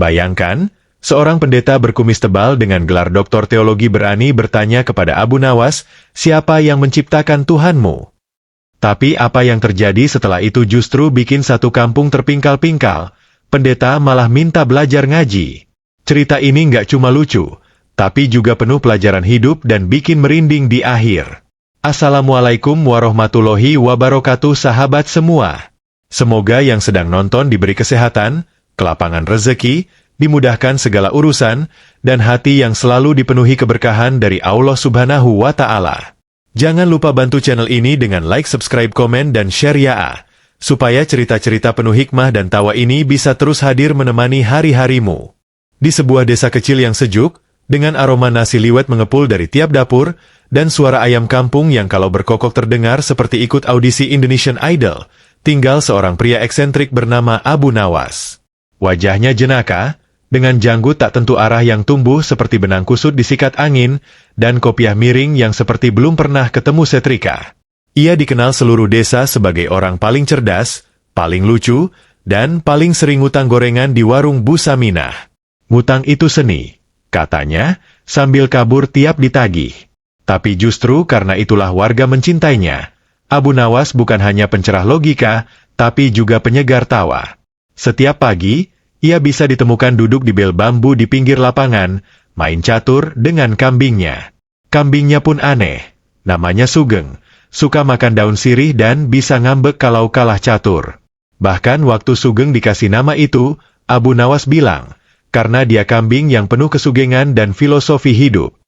Bayangkan, seorang pendeta berkumis tebal dengan gelar doktor teologi berani bertanya kepada Abu Nawas, siapa yang menciptakan Tuhanmu? Tapi apa yang terjadi setelah itu justru bikin satu kampung terpingkal-pingkal. Pendeta malah minta belajar ngaji. Cerita ini nggak cuma lucu, tapi juga penuh pelajaran hidup dan bikin merinding di akhir. Assalamualaikum warahmatullahi wabarakatuh sahabat semua. Semoga yang sedang nonton diberi kesehatan, kelapangan rezeki, dimudahkan segala urusan, dan hati yang selalu dipenuhi keberkahan dari Allah Subhanahu wa Ta'ala. Jangan lupa bantu channel ini dengan like, subscribe, komen, dan share ya, supaya cerita-cerita penuh hikmah dan tawa ini bisa terus hadir menemani hari-harimu. Di sebuah desa kecil yang sejuk, dengan aroma nasi liwet mengepul dari tiap dapur, dan suara ayam kampung yang kalau berkokok terdengar seperti ikut audisi Indonesian Idol, tinggal seorang pria eksentrik bernama Abu Nawas. Wajahnya jenaka, dengan janggut tak tentu arah yang tumbuh seperti benang kusut disikat angin, dan kopiah miring yang seperti belum pernah ketemu setrika. Ia dikenal seluruh desa sebagai orang paling cerdas, paling lucu, dan paling sering ngutang gorengan di warung Bu Saminah. Ngutang itu seni, katanya, sambil kabur tiap ditagih. Tapi justru karena itulah warga mencintainya. Abu Nawas bukan hanya pencerah logika, tapi juga penyegar tawa. Setiap pagi, ia bisa ditemukan duduk di bel bambu di pinggir lapangan, main catur dengan kambingnya. Kambingnya pun aneh, namanya Sugeng, suka makan daun sirih dan bisa ngambek kalau kalah catur. Bahkan waktu Sugeng dikasih nama itu, Abu Nawas bilang, karena dia kambing yang penuh kesugengan dan filosofi hidup.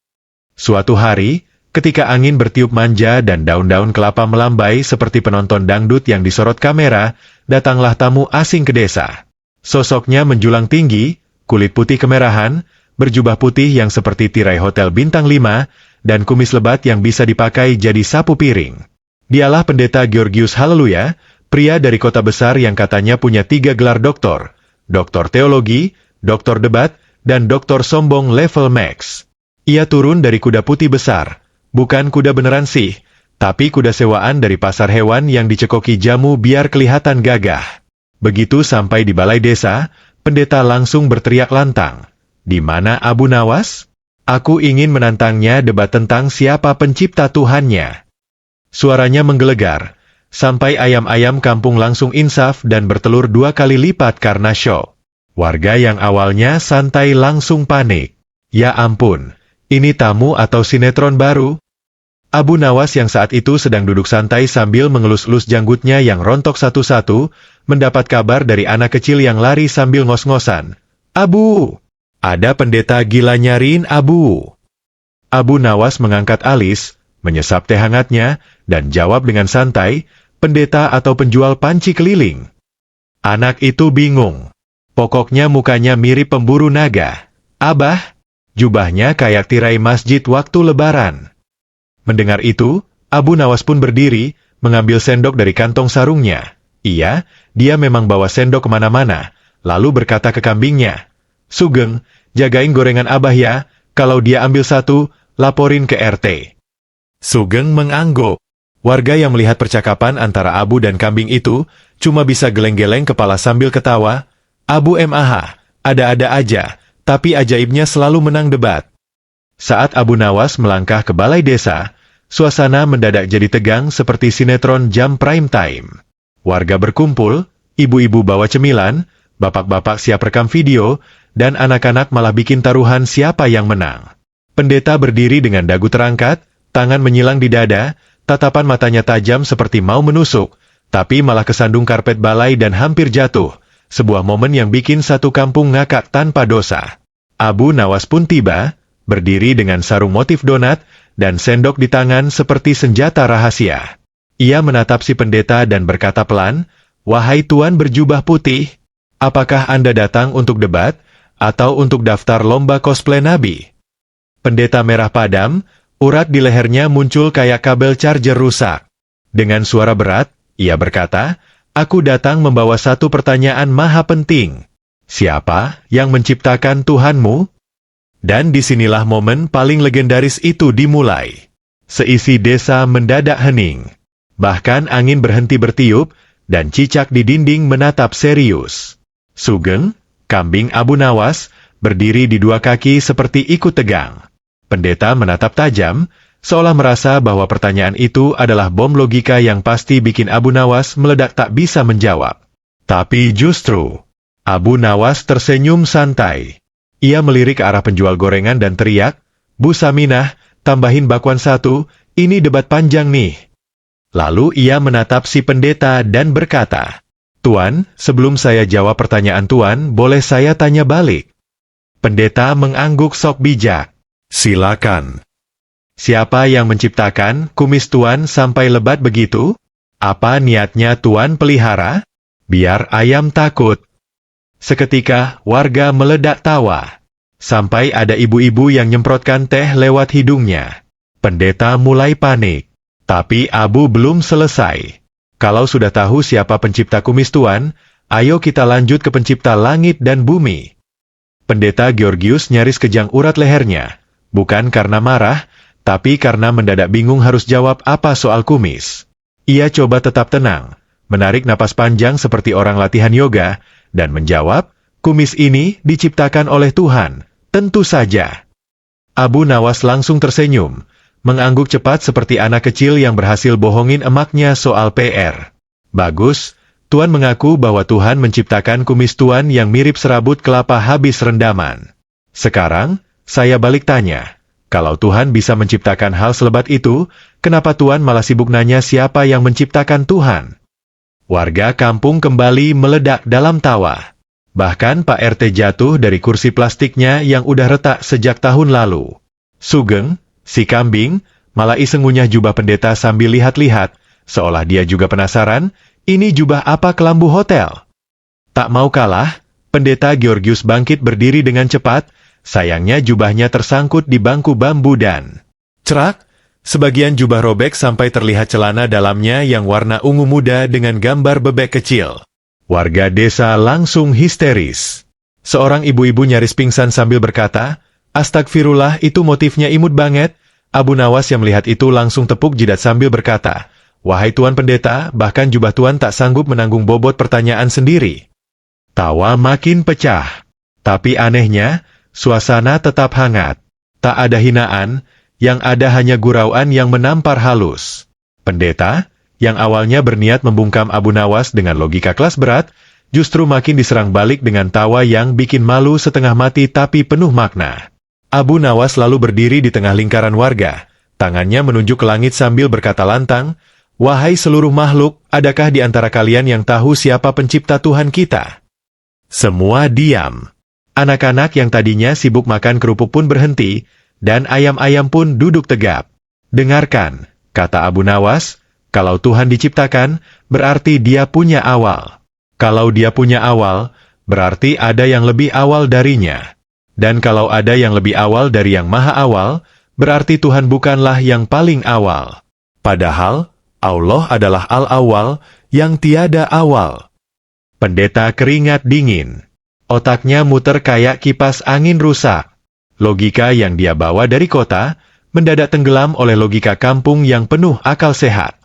Suatu hari, ketika angin bertiup manja dan daun-daun kelapa melambai seperti penonton dangdut yang disorot kamera, datanglah tamu asing ke desa. Sosoknya menjulang tinggi, kulit putih kemerahan, berjubah putih yang seperti tirai hotel bintang 5, dan kumis lebat yang bisa dipakai jadi sapu piring. Dialah pendeta Georgius Haleluya, pria dari kota besar yang katanya punya 3 gelar doktor, doktor teologi, doktor debat, dan doktor sombong level max. Ia turun dari kuda putih besar. Bukan kuda beneran sih, tapi kuda sewaan dari pasar hewan yang dicekoki jamu biar kelihatan gagah. Begitu sampai di balai desa, pendeta langsung berteriak lantang. Di mana Abu Nawas? Aku ingin menantangnya debat tentang siapa pencipta Tuhannya. Suaranya menggelegar, sampai ayam-ayam kampung langsung insaf dan bertelur 2 kali lipat karena syok. Warga yang awalnya santai langsung panik. Ya ampun, ini tamu atau sinetron baru? Abu Nawas yang saat itu sedang duduk santai sambil mengelus-elus janggutnya yang rontok satu-satu, mendapat kabar dari anak kecil yang lari sambil ngos-ngosan. Abu! Ada pendeta gila nyariin Abu. Abu Nawas mengangkat alis, menyesap teh hangatnya, dan jawab dengan santai, pendeta atau penjual panci keliling. Anak itu bingung. Pokoknya mukanya mirip pemburu naga. Abah, jubahnya kayak tirai masjid waktu lebaran. Mendengar itu, Abu Nawas pun berdiri, mengambil sendok dari kantong sarungnya. Iya, dia memang bawa sendok kemana-mana, lalu berkata ke kambingnya, Sugeng, jagain gorengan Abah ya, kalau dia ambil 1, laporin ke RT. Sugeng mengangguk. Warga yang melihat percakapan antara Abu dan kambing itu, cuma bisa geleng-geleng kepala sambil ketawa. Abu MAH, ada-ada aja, tapi ajaibnya selalu menang debat. Saat Abu Nawas melangkah ke balai desa, suasana mendadak jadi tegang seperti sinetron jam prime time. Warga berkumpul, ibu-ibu bawa cemilan, bapak-bapak siap rekam video, dan anak-anak malah bikin taruhan siapa yang menang. Pendeta berdiri dengan dagu terangkat, tangan menyilang di dada, tatapan matanya tajam seperti mau menusuk, tapi malah kesandung karpet balai dan hampir jatuh. Sebuah momen yang bikin satu kampung ngakak tanpa dosa. Abu Nawas pun tiba, berdiri dengan sarung motif donat, dan sendok di tangan seperti senjata rahasia. Ia menatap si pendeta dan berkata pelan, Wahai Tuan berjubah putih, apakah Anda datang untuk debat, atau untuk daftar lomba cosplay Nabi? Pendeta merah padam, urat di lehernya muncul kayak kabel charger rusak. Dengan suara berat, ia berkata, Aku datang membawa 1 pertanyaan maha penting. Siapa yang menciptakan Tuhanmu? Dan disinilah momen paling legendaris itu dimulai. Seisi desa mendadak hening. Bahkan angin berhenti bertiup, dan cicak di dinding menatap serius. Sugeng, Kambing Abu Nawas berdiri di dua kaki seperti ikut tegang. Pendeta menatap tajam, seolah merasa bahwa pertanyaan itu adalah bom logika yang pasti bikin Abu Nawas meledak tak bisa menjawab. Tapi justru, Abu Nawas tersenyum santai. Ia melirik ke arah penjual gorengan dan teriak, "Bu Saminah, tambahin bakwan satu, ini debat panjang nih." Lalu ia menatap si pendeta dan berkata, "Tuan, sebelum saya jawab pertanyaan Tuan, boleh saya tanya balik?" Pendeta mengangguk sok bijak. "Silakan." "Siapa yang menciptakan kumis Tuan sampai lebat begitu? Apa niatnya Tuan pelihara? Biar ayam takut." Seketika warga meledak tawa. Sampai ada ibu-ibu yang nyemprotkan teh lewat hidungnya. Pendeta mulai panik. Tapi Abu belum selesai. "Kalau sudah tahu siapa pencipta kumis Tuan, ayo kita lanjut ke pencipta langit dan bumi." Pendeta Georgius nyaris kejang urat lehernya. Bukan karena marah, tapi karena mendadak bingung harus jawab apa soal kumis. Ia coba tetap tenang, menarik napas panjang seperti orang latihan yoga, dan menjawab, "Kumis ini diciptakan oleh Tuhan, tentu saja." Abu Nawas langsung tersenyum, mengangguk cepat seperti anak kecil yang berhasil bohongin emaknya soal PR. "Bagus, Tuan mengaku bahwa Tuhan menciptakan kumis Tuan yang mirip serabut kelapa habis rendaman. Sekarang, saya balik tanya, kalau Tuhan bisa menciptakan hal selebat itu, kenapa Tuan malah sibuk nanya siapa yang menciptakan Tuhan?" Warga kampung kembali meledak dalam tawa. Bahkan Pak RT jatuh dari kursi plastiknya yang udah retak sejak tahun lalu. Sugeng, si kambing, malah iseng ngunyah jubah pendeta sambil lihat-lihat, seolah dia juga penasaran, ini jubah apa kelambu hotel? Tak mau kalah, pendeta Georgius bangkit berdiri dengan cepat, sayangnya jubahnya tersangkut di bangku bambu dan cerak, sebagian jubah robek sampai terlihat celana dalamnya yang warna ungu muda dengan gambar bebek kecil. Warga desa langsung histeris. Seorang ibu-ibu nyaris pingsan sambil berkata, "Astagfirullah, itu motifnya imut banget." Abu Nawas yang melihat itu langsung tepuk jidat sambil berkata, "Wahai Tuan Pendeta, bahkan jubah Tuan tak sanggup menanggung bobot pertanyaan sendiri." Tawa makin pecah. Tapi anehnya, suasana tetap hangat. Tak ada hinaan, yang ada hanya gurauan yang menampar halus. Pendeta, yang awalnya berniat membungkam Abu Nawas dengan logika kelas berat, justru makin diserang balik dengan tawa yang bikin malu setengah mati tapi penuh makna. Abu Nawas lalu berdiri di tengah lingkaran warga, tangannya menunjuk ke langit sambil berkata lantang, "Wahai seluruh makhluk, adakah di antara kalian yang tahu siapa pencipta Tuhan kita?" Semua diam. Anak-anak yang tadinya sibuk makan kerupuk pun berhenti, dan ayam-ayam pun duduk tegap. "Dengarkan," kata Abu Nawas, "kalau Tuhan diciptakan, berarti dia punya awal. Kalau dia punya awal, berarti ada yang lebih awal darinya. Dan kalau ada yang lebih awal dari yang maha awal, berarti Tuhan bukanlah yang paling awal. Padahal, Allah adalah al-awwal yang tiada awal." Pendeta keringat dingin. Otaknya muter kayak kipas angin rusak. Logika yang dia bawa dari kota, mendadak tenggelam oleh logika kampung yang penuh akal sehat.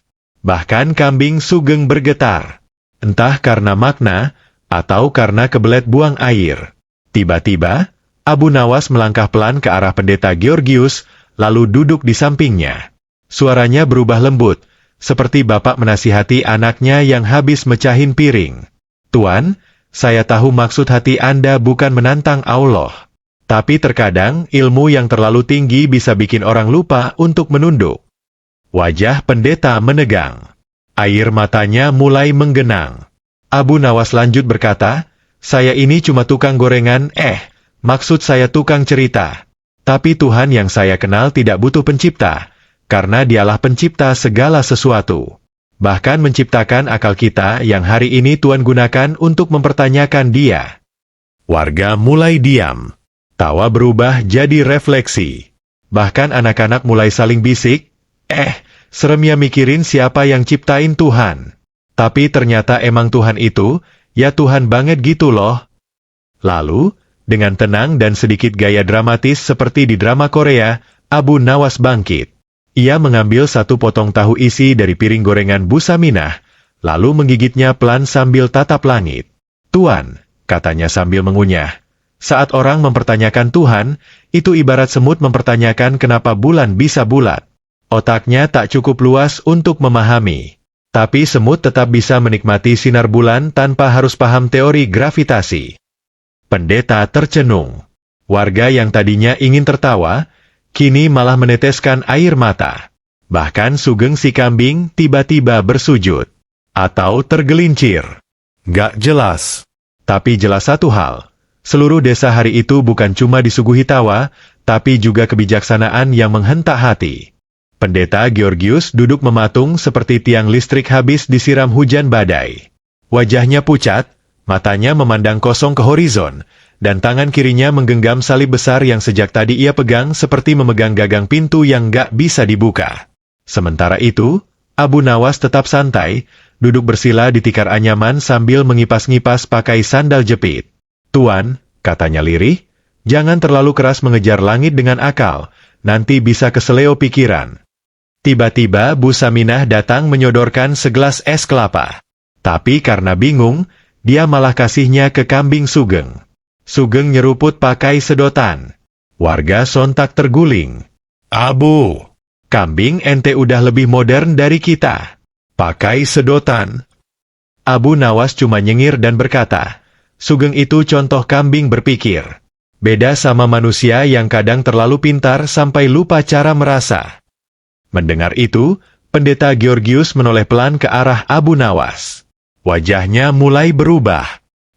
Bahkan kambing Sugeng bergetar. Entah karena makna, atau karena kebelet buang air. Tiba-tiba, Abu Nawas melangkah pelan ke arah pendeta Georgius, lalu duduk di sampingnya. Suaranya berubah lembut, seperti bapak menasihati anaknya yang habis mecahin piring. "Tuan, saya tahu maksud hati Anda bukan menantang Allah. Tapi terkadang ilmu yang terlalu tinggi bisa bikin orang lupa untuk menunduk." Wajah pendeta menegang. Air matanya mulai menggenang. Abu Nawas lanjut berkata, "Saya ini cuma tukang gorengan, maksud saya tukang cerita. Tapi Tuhan yang saya kenal tidak butuh pencipta, karena dialah pencipta segala sesuatu. Bahkan menciptakan akal kita yang hari ini Tuhan gunakan untuk mempertanyakan dia." Warga mulai diam. Tawa berubah jadi refleksi. Bahkan anak-anak mulai saling bisik, seremnya mikirin siapa yang ciptain Tuhan. Tapi ternyata emang Tuhan itu, ya Tuhan banget gitu loh. Lalu, dengan tenang dan sedikit gaya dramatis seperti di drama Korea, Abu Nawas bangkit. Ia mengambil satu potong tahu isi dari piring gorengan Bu Saminah, lalu menggigitnya pelan sambil tatap langit. "Tuan, katanya sambil mengunyah. Saat orang mempertanyakan Tuhan, itu ibarat semut mempertanyakan kenapa bulan bisa bulat. Otaknya tak cukup luas untuk memahami. Tapi semut tetap bisa menikmati sinar bulan tanpa harus paham teori gravitasi. Pendeta tercenung. Warga yang tadinya ingin tertawa, kini malah meneteskan air mata. Bahkan Sugeng si kambing tiba-tiba bersujud. Atau tergelincir. Gak jelas. Tapi jelas satu hal. Seluruh desa hari itu bukan cuma disuguhi tawa, tapi juga kebijaksanaan yang menghentak hati. Pendeta Georgius duduk mematung seperti tiang listrik habis disiram hujan badai. Wajahnya pucat, matanya memandang kosong ke horizon, dan tangan kirinya menggenggam salib besar yang sejak tadi ia pegang seperti memegang gagang pintu yang gak bisa dibuka. Sementara itu, Abu Nawas tetap santai, duduk bersila di tikar anyaman sambil mengipas-ngipas pakai sandal jepit. Tuan, katanya lirih, jangan terlalu keras mengejar langit dengan akal, nanti bisa keseleo pikiran. Tiba-tiba Bu Saminah datang menyodorkan segelas es kelapa. Tapi karena bingung, dia malah kasihnya ke kambing Sugeng. Sugeng nyeruput pakai sedotan. Warga sontak terguling. Abu, kambing ente udah lebih modern dari kita. Pakai sedotan. Abu Nawas cuma nyengir dan berkata, Sugeng itu contoh kambing berpikir. Beda sama manusia yang kadang terlalu pintar sampai lupa cara merasa. Mendengar itu, pendeta Georgius menoleh pelan ke arah Abu Nawas. Wajahnya mulai berubah.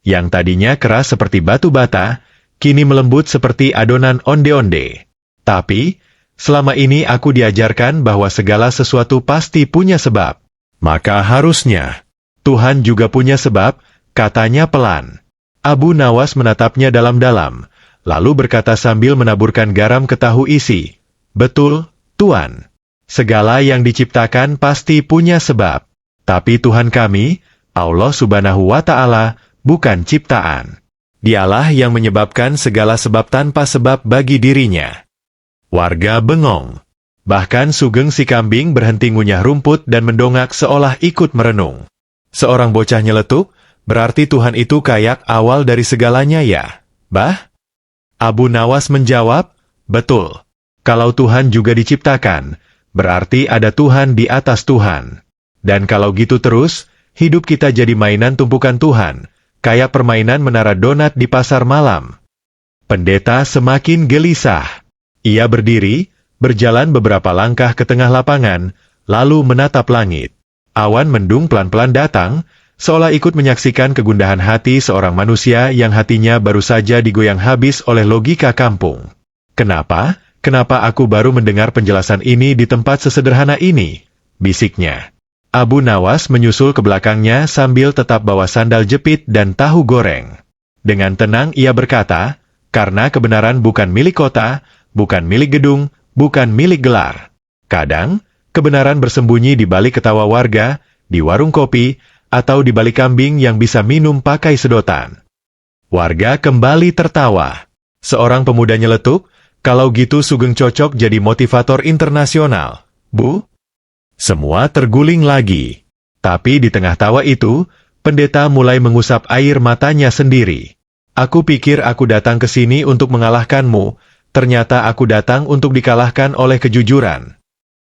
Yang tadinya keras seperti batu bata, kini melembut seperti adonan onde-onde. Tapi, selama ini aku diajarkan bahwa segala sesuatu pasti punya sebab. Maka harusnya, Tuhan juga punya sebab, katanya pelan. Abu Nawas menatapnya dalam-dalam, lalu berkata sambil menaburkan garam ke tahu isi. Betul, Tuan. Segala yang diciptakan pasti punya sebab. Tapi Tuhan kami, Allah Subhanahu wa Ta'ala, bukan ciptaan. Dialah yang menyebabkan segala sebab tanpa sebab bagi dirinya. Warga bengong. Bahkan Sugeng si kambing berhenti ngunyah rumput dan mendongak seolah ikut merenung. Seorang bocah nyeletuk, berarti Tuhan itu kayak awal dari segalanya ya, Bah? Abu Nawas menjawab, betul. Kalau Tuhan juga diciptakan, berarti ada Tuhan di atas Tuhan. Dan kalau gitu terus, hidup kita jadi mainan tumpukan Tuhan. Kayak permainan menara donat di pasar malam. Pendeta semakin gelisah. Ia berdiri, berjalan beberapa langkah ke tengah lapangan, lalu menatap langit. Awan mendung pelan-pelan datang, seolah ikut menyaksikan kegundahan hati seorang manusia yang hatinya baru saja digoyang habis oleh logika kampung. Kenapa? Kenapa aku baru mendengar penjelasan ini di tempat sesederhana ini? Bisiknya. Abu Nawas menyusul ke belakangnya sambil tetap bawa sandal jepit dan tahu goreng. Dengan tenang ia berkata, karena kebenaran bukan milik kota, bukan milik gedung, bukan milik gelar. Kadang, kebenaran bersembunyi di balik ketawa warga, di warung kopi, atau di balik kambing yang bisa minum pakai sedotan. Warga kembali tertawa. Seorang pemuda nyeletuk, kalau gitu Sugeng cocok jadi motivator internasional, Bu. Semua terguling lagi. Tapi di tengah tawa itu, pendeta mulai mengusap air matanya sendiri. Aku pikir aku datang ke sini untuk mengalahkanmu, ternyata aku datang untuk dikalahkan oleh kejujuran.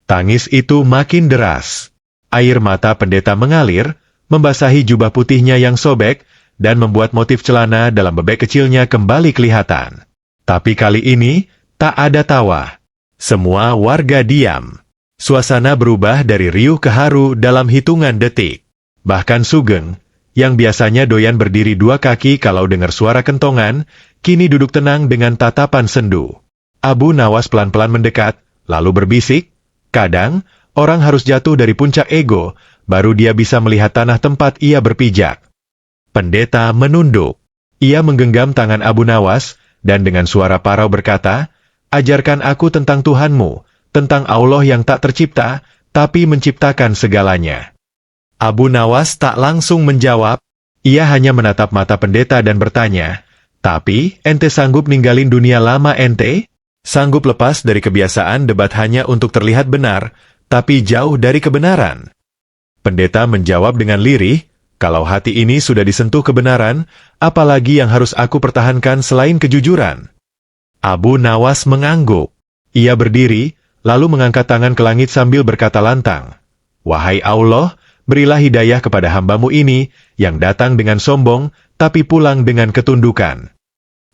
Tangis itu makin deras. Air mata pendeta mengalir, membasahi jubah putihnya yang sobek, dan membuat motif celana dalam bebek kecilnya kembali kelihatan. Tapi kali ini, tak ada tawa. Semua warga diam. Suasana berubah dari riuh ke haru dalam hitungan detik. Bahkan Sugeng, yang biasanya doyan berdiri dua kaki kalau dengar suara kentongan, kini duduk tenang dengan tatapan sendu. Abu Nawas pelan-pelan mendekat, lalu berbisik, kadang, orang harus jatuh dari puncak ego, baru dia bisa melihat tanah tempat ia berpijak. Pendeta menunduk. Ia menggenggam tangan Abu Nawas, dan dengan suara parau berkata, ajarkan aku tentang Tuhanmu, tentang Allah yang tak tercipta, tapi menciptakan segalanya. Abu Nawas tak langsung menjawab, ia hanya menatap mata pendeta dan bertanya, tapi, ente sanggup ninggalin dunia lama ente? Sanggup lepas dari kebiasaan debat hanya untuk terlihat benar, tapi jauh dari kebenaran? Pendeta menjawab dengan lirih, Kalau hati ini sudah disentuh kebenaran, apalagi yang harus aku pertahankan selain kejujuran? Abu Nawas mengangguk. Ia berdiri, lalu mengangkat tangan ke langit sambil berkata lantang, "Wahai Allah, berilah hidayah kepada hamba-Mu ini, yang datang dengan sombong, tapi pulang dengan ketundukan."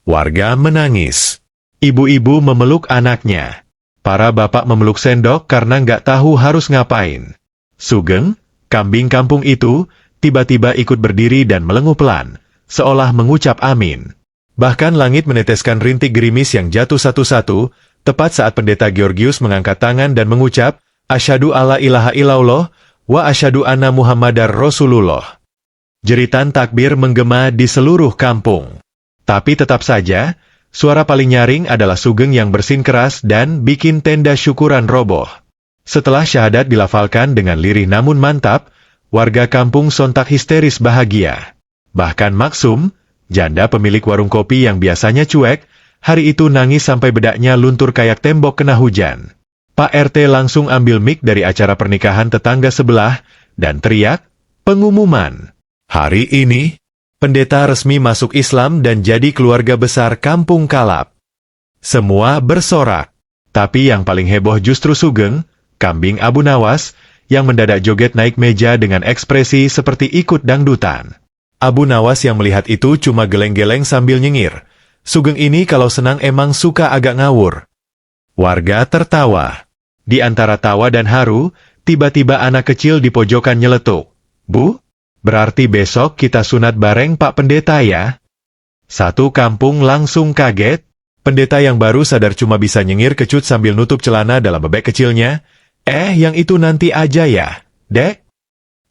Warga menangis. Ibu-ibu memeluk anaknya. Para bapak memeluk sendok karena nggak tahu harus ngapain. Sugeng, kambing kampung itu, tiba-tiba ikut berdiri dan melenguh pelan, seolah mengucap amin. Bahkan langit meneteskan rintik gerimis yang jatuh satu-satu, tepat saat pendeta Georgius mengangkat tangan dan mengucap, "Asyhadu alla ilaha illallah, wa asyhadu anna Muhammadar Rasulullah." Jeritan takbir menggema di seluruh kampung. Tapi tetap saja, suara paling nyaring adalah Sugeng yang bersin keras dan bikin tenda syukuran roboh. Setelah syahadat dilafalkan dengan lirih namun mantap, warga kampung sontak histeris bahagia. Bahkan Maksum, janda pemilik warung kopi yang biasanya cuek, hari itu nangis sampai bedaknya luntur kayak tembok kena hujan. Pak RT langsung ambil mic dari acara pernikahan tetangga sebelah, dan teriak, "Pengumuman! Hari ini, pendeta resmi masuk Islam dan jadi keluarga besar Kampung Kalap." Semua bersorak. Tapi yang paling heboh justru Sugeng, kambing Abu Nawas, yang mendadak joget naik meja dengan ekspresi seperti ikut dangdutan. Abu Nawas yang melihat itu cuma geleng-geleng sambil nyengir. Sugeng ini kalau senang emang suka agak ngawur. Warga tertawa. Di antara tawa dan haru, tiba-tiba anak kecil di pojokan nyeletuk. "Bu, berarti besok kita sunat bareng Pak Pendeta ya?" Satu kampung langsung kaget. Pendeta yang baru sadar cuma bisa nyengir kecut sambil nutup celana dalam bebek kecilnya. Yang itu nanti aja ya, Dek."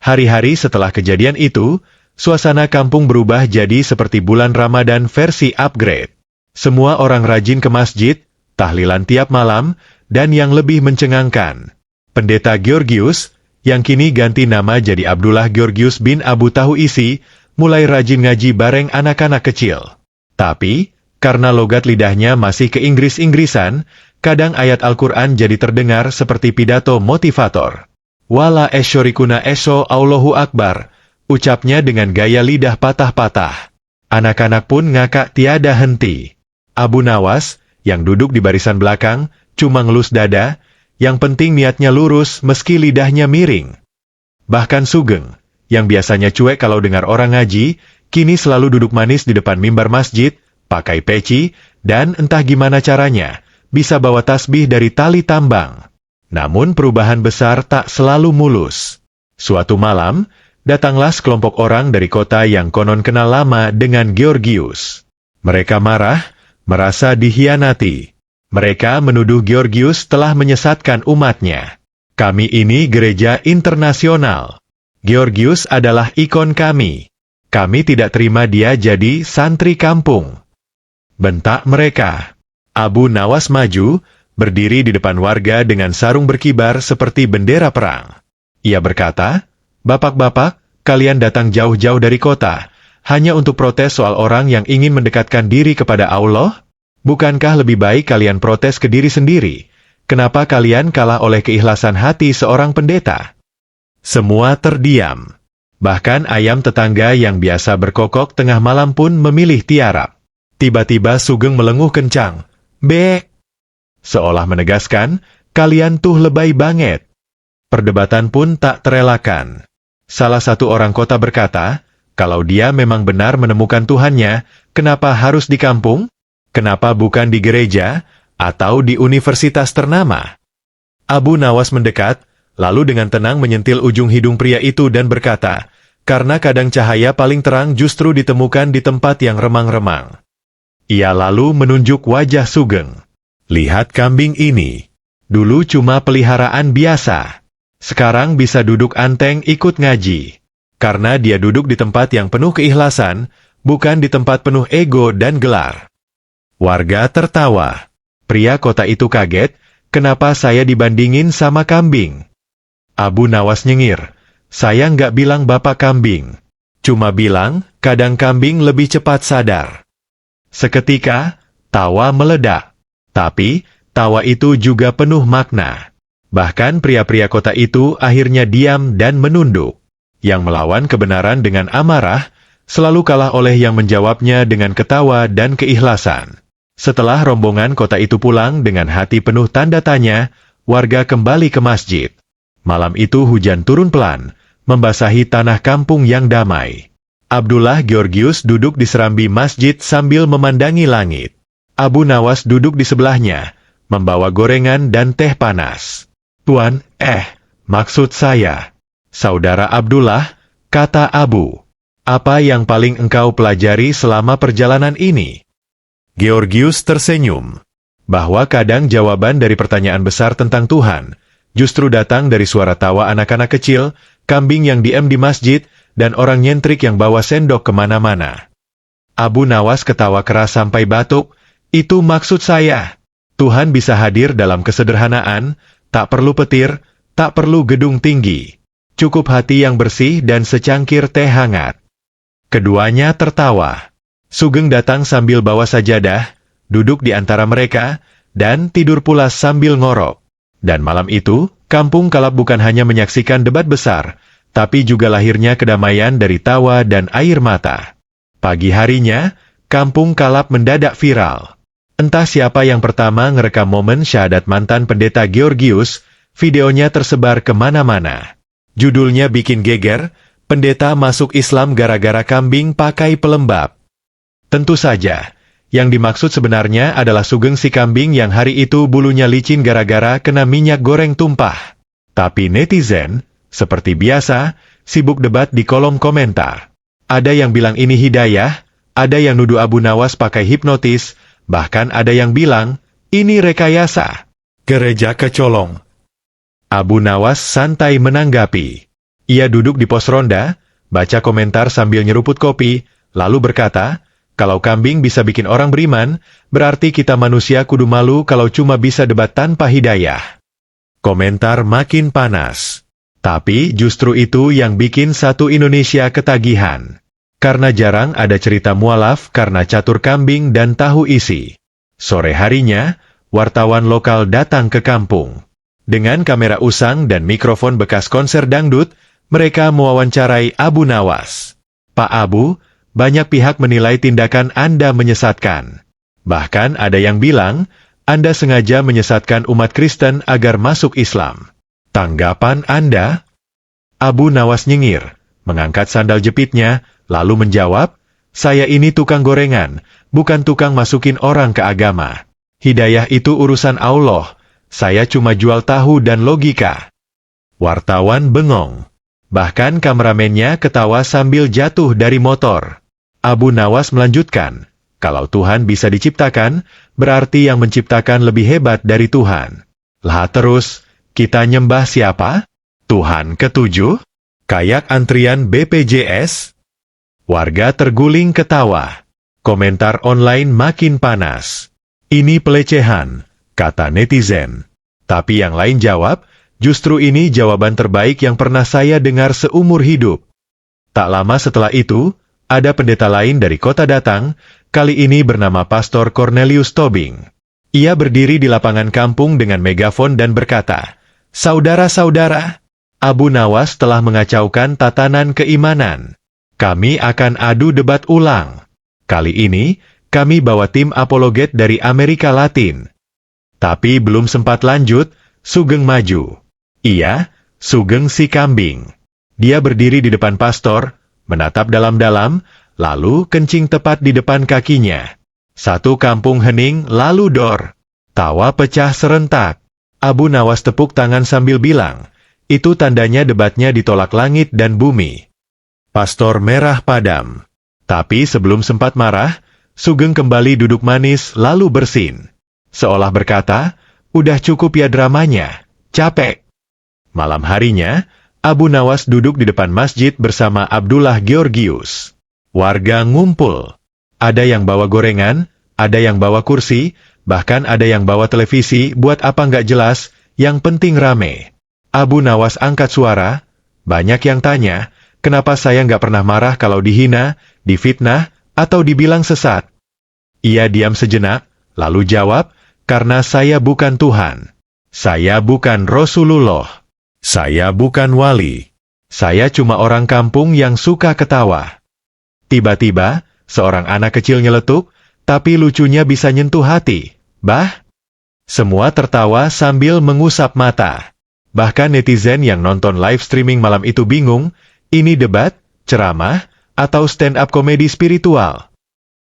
Hari-hari setelah kejadian itu, suasana kampung berubah jadi seperti bulan Ramadan versi upgrade. Semua orang rajin ke masjid, tahlilan tiap malam, dan yang lebih mencengangkan, Pendeta Georgius, yang kini ganti nama jadi Abdullah Georgius bin Abu Tahu Isi, mulai rajin ngaji bareng anak-anak kecil. Tapi, karena logat lidahnya masih ke Inggris-Inggrisan, kadang ayat Al-Quran jadi terdengar seperti pidato motivator. "Wala esyurikuna eso Allahu Akbar," ucapnya dengan gaya lidah patah-patah. Anak-anak pun ngakak tiada henti. Abu Nawas, yang duduk di barisan belakang, cuma ngelus dada, yang penting niatnya lurus meski lidahnya miring. Bahkan Sugeng, yang biasanya cuek kalau dengar orang ngaji, kini selalu duduk manis di depan mimbar masjid, pakai peci, dan entah gimana caranya, bisa bawa tasbih dari tali tambang. Namun perubahan besar tak selalu mulus. Suatu malam, datanglah sekelompok orang dari kota yang konon kenal lama dengan Georgius. Mereka marah, merasa dihianati. Mereka menuduh Georgius telah menyesatkan umatnya. "Kami ini gereja internasional. Georgius adalah ikon kami. Kami tidak terima dia jadi santri kampung," bentak mereka. Abu Nawas maju, berdiri di depan warga dengan sarung berkibar seperti bendera perang. Ia berkata, "Bapak-bapak, kalian datang jauh-jauh dari kota, hanya untuk protes soal orang yang ingin mendekatkan diri kepada Allah? Bukankah lebih baik kalian protes ke diri sendiri? Kenapa kalian kalah oleh keikhlasan hati seorang pendeta?" Semua terdiam. Bahkan ayam tetangga yang biasa berkokok tengah malam pun memilih tiarap. Tiba-tiba Sugeng melenguh kencang. "Bek!" Seolah menegaskan, "Kalian tuh lebay banget." Perdebatan pun tak terelakkan. Salah satu orang kota berkata, kalau dia memang benar menemukan Tuhannya, kenapa harus di kampung? Kenapa bukan di gereja atau di universitas ternama? Abu Nawas mendekat, lalu dengan tenang menyentil ujung hidung pria itu dan berkata, "Karena kadang cahaya paling terang justru ditemukan di tempat yang remang-remang." Ia lalu menunjuk wajah Sugeng. "Lihat kambing ini. Dulu cuma peliharaan biasa. Sekarang bisa duduk anteng ikut ngaji. Karena dia duduk di tempat yang penuh keikhlasan, bukan di tempat penuh ego dan gelar." Warga tertawa. Pria kota itu kaget, "Kenapa saya dibandingin sama kambing?" Abu Nawas nyengir, "Saya nggak bilang bapak kambing. Cuma bilang, kadang kambing lebih cepat sadar." Seketika, tawa meledak. Tapi, tawa itu juga penuh makna. Bahkan pria-pria kota itu akhirnya diam dan menunduk. Yang melawan kebenaran dengan amarah, selalu kalah oleh yang menjawabnya dengan ketawa dan keikhlasan. Setelah rombongan kota itu pulang dengan hati penuh tanda tanya, warga kembali ke masjid. Malam itu hujan turun pelan, membasahi tanah kampung yang damai. Abdullah Georgius duduk di serambi masjid sambil memandangi langit. Abu Nawas duduk di sebelahnya, membawa gorengan dan teh panas. "Tuan, maksud saya, Saudara Abdullah," kata Abu. "Apa yang paling engkau pelajari selama perjalanan ini?" Georgius tersenyum. Bahwa kadang jawaban dari pertanyaan besar tentang Tuhan, justru datang dari suara tawa anak-anak kecil, kambing yang diam di masjid, dan orang nyentrik yang bawa sendok kemana-mana. Abu Nawas ketawa keras sampai batuk. "Itu maksud saya. Tuhan bisa hadir dalam kesederhanaan, tak perlu petir, tak perlu gedung tinggi. Cukup hati yang bersih dan secangkir teh hangat." Keduanya tertawa. Sugeng datang sambil bawa sajadah, duduk di antara mereka, dan tidur pula sambil ngorok. Dan malam itu, Kampung Kalap bukan hanya menyaksikan debat besar, tapi juga lahirnya kedamaian dari tawa dan air mata. Pagi harinya, Kampung Kalap mendadak viral. Entah siapa yang pertama ngerekam momen syahadat mantan pendeta Georgius, videonya tersebar kemana-mana. Judulnya bikin geger, "Pendeta masuk Islam gara-gara kambing pakai pelembab." Tentu saja, yang dimaksud sebenarnya adalah Sugeng si kambing yang hari itu bulunya licin gara-gara kena minyak goreng tumpah. Tapi netizen, seperti biasa, sibuk debat di kolom komentar. Ada yang bilang ini hidayah, ada yang nuduh Abu Nawas pakai hipnotis, bahkan ada yang bilang, ini rekayasa. Gereja kecolong. Abu Nawas santai menanggapi. Ia duduk di pos ronda, baca komentar sambil nyeruput kopi, lalu berkata, "Kalau kambing bisa bikin orang beriman, berarti kita manusia kudu malu kalau cuma bisa debat tanpa hidayah." Komentar makin panas. Tapi justru itu yang bikin satu Indonesia ketagihan. Karena jarang ada cerita mualaf karena catur kambing dan tahu isi. Sore harinya, wartawan lokal datang ke kampung. Dengan kamera usang dan mikrofon bekas konser dangdut, mereka mewawancarai Abu Nawas. "Pak Abu, banyak pihak menilai tindakan Anda menyesatkan. Bahkan ada yang bilang, Anda sengaja menyesatkan umat Kristen agar masuk Islam. Tanggapan Anda?" Abu Nawas nyengir, mengangkat sandal jepitnya, lalu menjawab, "Saya ini tukang gorengan, bukan tukang masukin orang ke agama. Hidayah itu urusan Allah, saya cuma jual tahu dan logika." Wartawan bengong. Bahkan kameramennya ketawa sambil jatuh dari motor. Abu Nawas melanjutkan, "Kalau Tuhan bisa diciptakan, berarti yang menciptakan lebih hebat dari Tuhan. Lah terus, kita nyembah siapa? Tuhan ketujuh? Kayak antrian BPJS?" Warga terguling ketawa. Komentar online makin panas. "Ini pelecehan," kata netizen. Tapi yang lain jawab, "Justru ini jawaban terbaik yang pernah saya dengar seumur hidup." Tak lama setelah itu, ada pendeta lain dari kota datang, kali ini bernama Pastor Cornelius Tobing. Ia berdiri di lapangan kampung dengan megafon dan berkata, "Saudara-saudara, Abu Nawas telah mengacaukan tatanan keimanan. Kami akan adu debat ulang. Kali ini, kami bawa tim apologet dari Amerika Latin." Tapi belum sempat lanjut, Sugeng maju. Iya, Sugeng si kambing. Dia berdiri di depan pastor, menatap dalam-dalam, lalu kencing tepat di depan kakinya. Satu kampung hening lalu dor. Tawa pecah serentak. Abu Nawas tepuk tangan sambil bilang, "Itu tandanya debatnya ditolak langit dan bumi." Pastor merah padam. Tapi sebelum sempat marah, Sugeng kembali duduk manis lalu bersin. Seolah berkata, "Udah cukup ya dramanya, capek." Malam harinya, Abu Nawas duduk di depan masjid bersama Abdullah Georgius. Warga ngumpul. Ada yang bawa gorengan, ada yang bawa kursi, bahkan ada yang bawa televisi buat apa nggak jelas, yang penting rame. Abu Nawas angkat suara, "Banyak yang tanya, kenapa saya nggak pernah marah kalau dihina, difitnah, atau dibilang sesat?" Ia diam sejenak, lalu jawab, "Karena saya bukan Tuhan. Saya bukan Rasulullah. Saya bukan wali. Saya cuma orang kampung yang suka ketawa. Tiba-tiba, seorang anak kecil nyeletuk, tapi lucunya bisa nyentuh hati. Bah! Semua tertawa sambil mengusap mata. Bahkan netizen yang nonton live streaming malam itu bingung, ini debat, ceramah, atau stand-up komedi spiritual.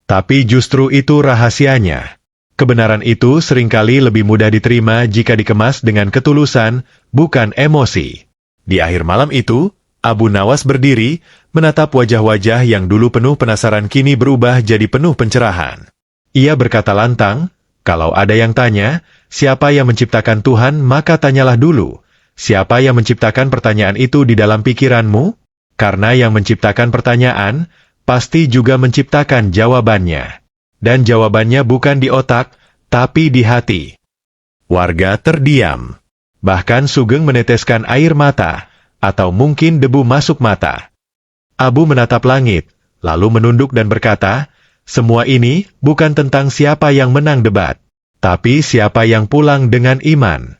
Tapi justru itu rahasianya. Kebenaran itu seringkali lebih mudah diterima jika dikemas dengan ketulusan, bukan emosi. Di akhir malam itu, Abu Nawas berdiri, menatap wajah-wajah yang dulu penuh penasaran kini berubah jadi penuh pencerahan. Ia berkata lantang, kalau ada yang tanya, siapa yang menciptakan Tuhan, maka tanyalah dulu, siapa yang menciptakan pertanyaan itu di dalam pikiranmu? Karena yang menciptakan pertanyaan, pasti juga menciptakan jawabannya. Dan jawabannya bukan di otak, tapi di hati. Warga terdiam. Bahkan Sugeng meneteskan air mata, atau mungkin debu masuk mata. Abu menatap langit, lalu menunduk dan berkata, semua ini bukan tentang siapa yang menang debat, tapi siapa yang pulang dengan iman.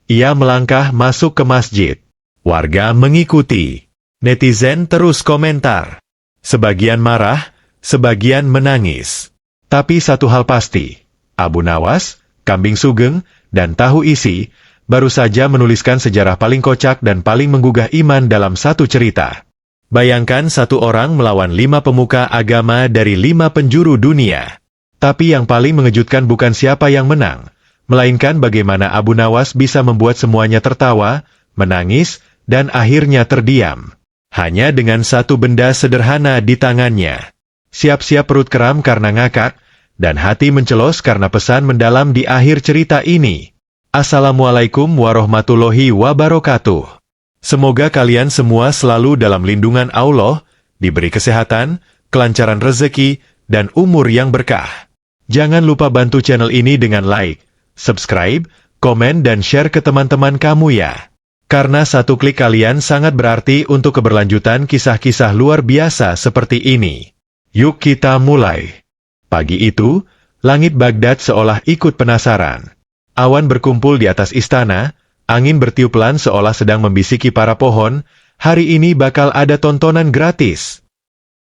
Ia melangkah masuk ke masjid. Warga mengikuti. Netizen terus komentar. Sebagian marah, sebagian menangis. Tapi satu hal pasti, Abu Nawas, Kambing Sugeng, dan Tahu Isi, baru saja menuliskan sejarah paling kocak dan paling menggugah iman dalam satu cerita. Bayangkan satu orang melawan 5 pemuka agama dari 5 penjuru dunia. Tapi yang paling mengejutkan bukan siapa yang menang, melainkan bagaimana Abu Nawas bisa membuat semuanya tertawa, menangis, dan akhirnya terdiam. Hanya dengan satu benda sederhana di tangannya. Siap-siap perut keram karena ngakak, dan hati mencelos karena pesan mendalam di akhir cerita ini. Assalamualaikum warahmatullahi wabarakatuh. Semoga kalian semua selalu dalam lindungan Allah, diberi kesehatan, kelancaran rezeki, dan umur yang berkah. Jangan lupa bantu channel ini dengan like, subscribe, komen dan share ke teman-teman kamu ya. Karena satu klik kalian sangat berarti untuk keberlanjutan kisah-kisah luar biasa seperti ini. Yuk kita mulai. Pagi itu, langit Baghdad seolah ikut penasaran. Awan berkumpul di atas istana, angin bertiup pelan seolah sedang membisiki para pohon, hari ini bakal ada tontonan gratis.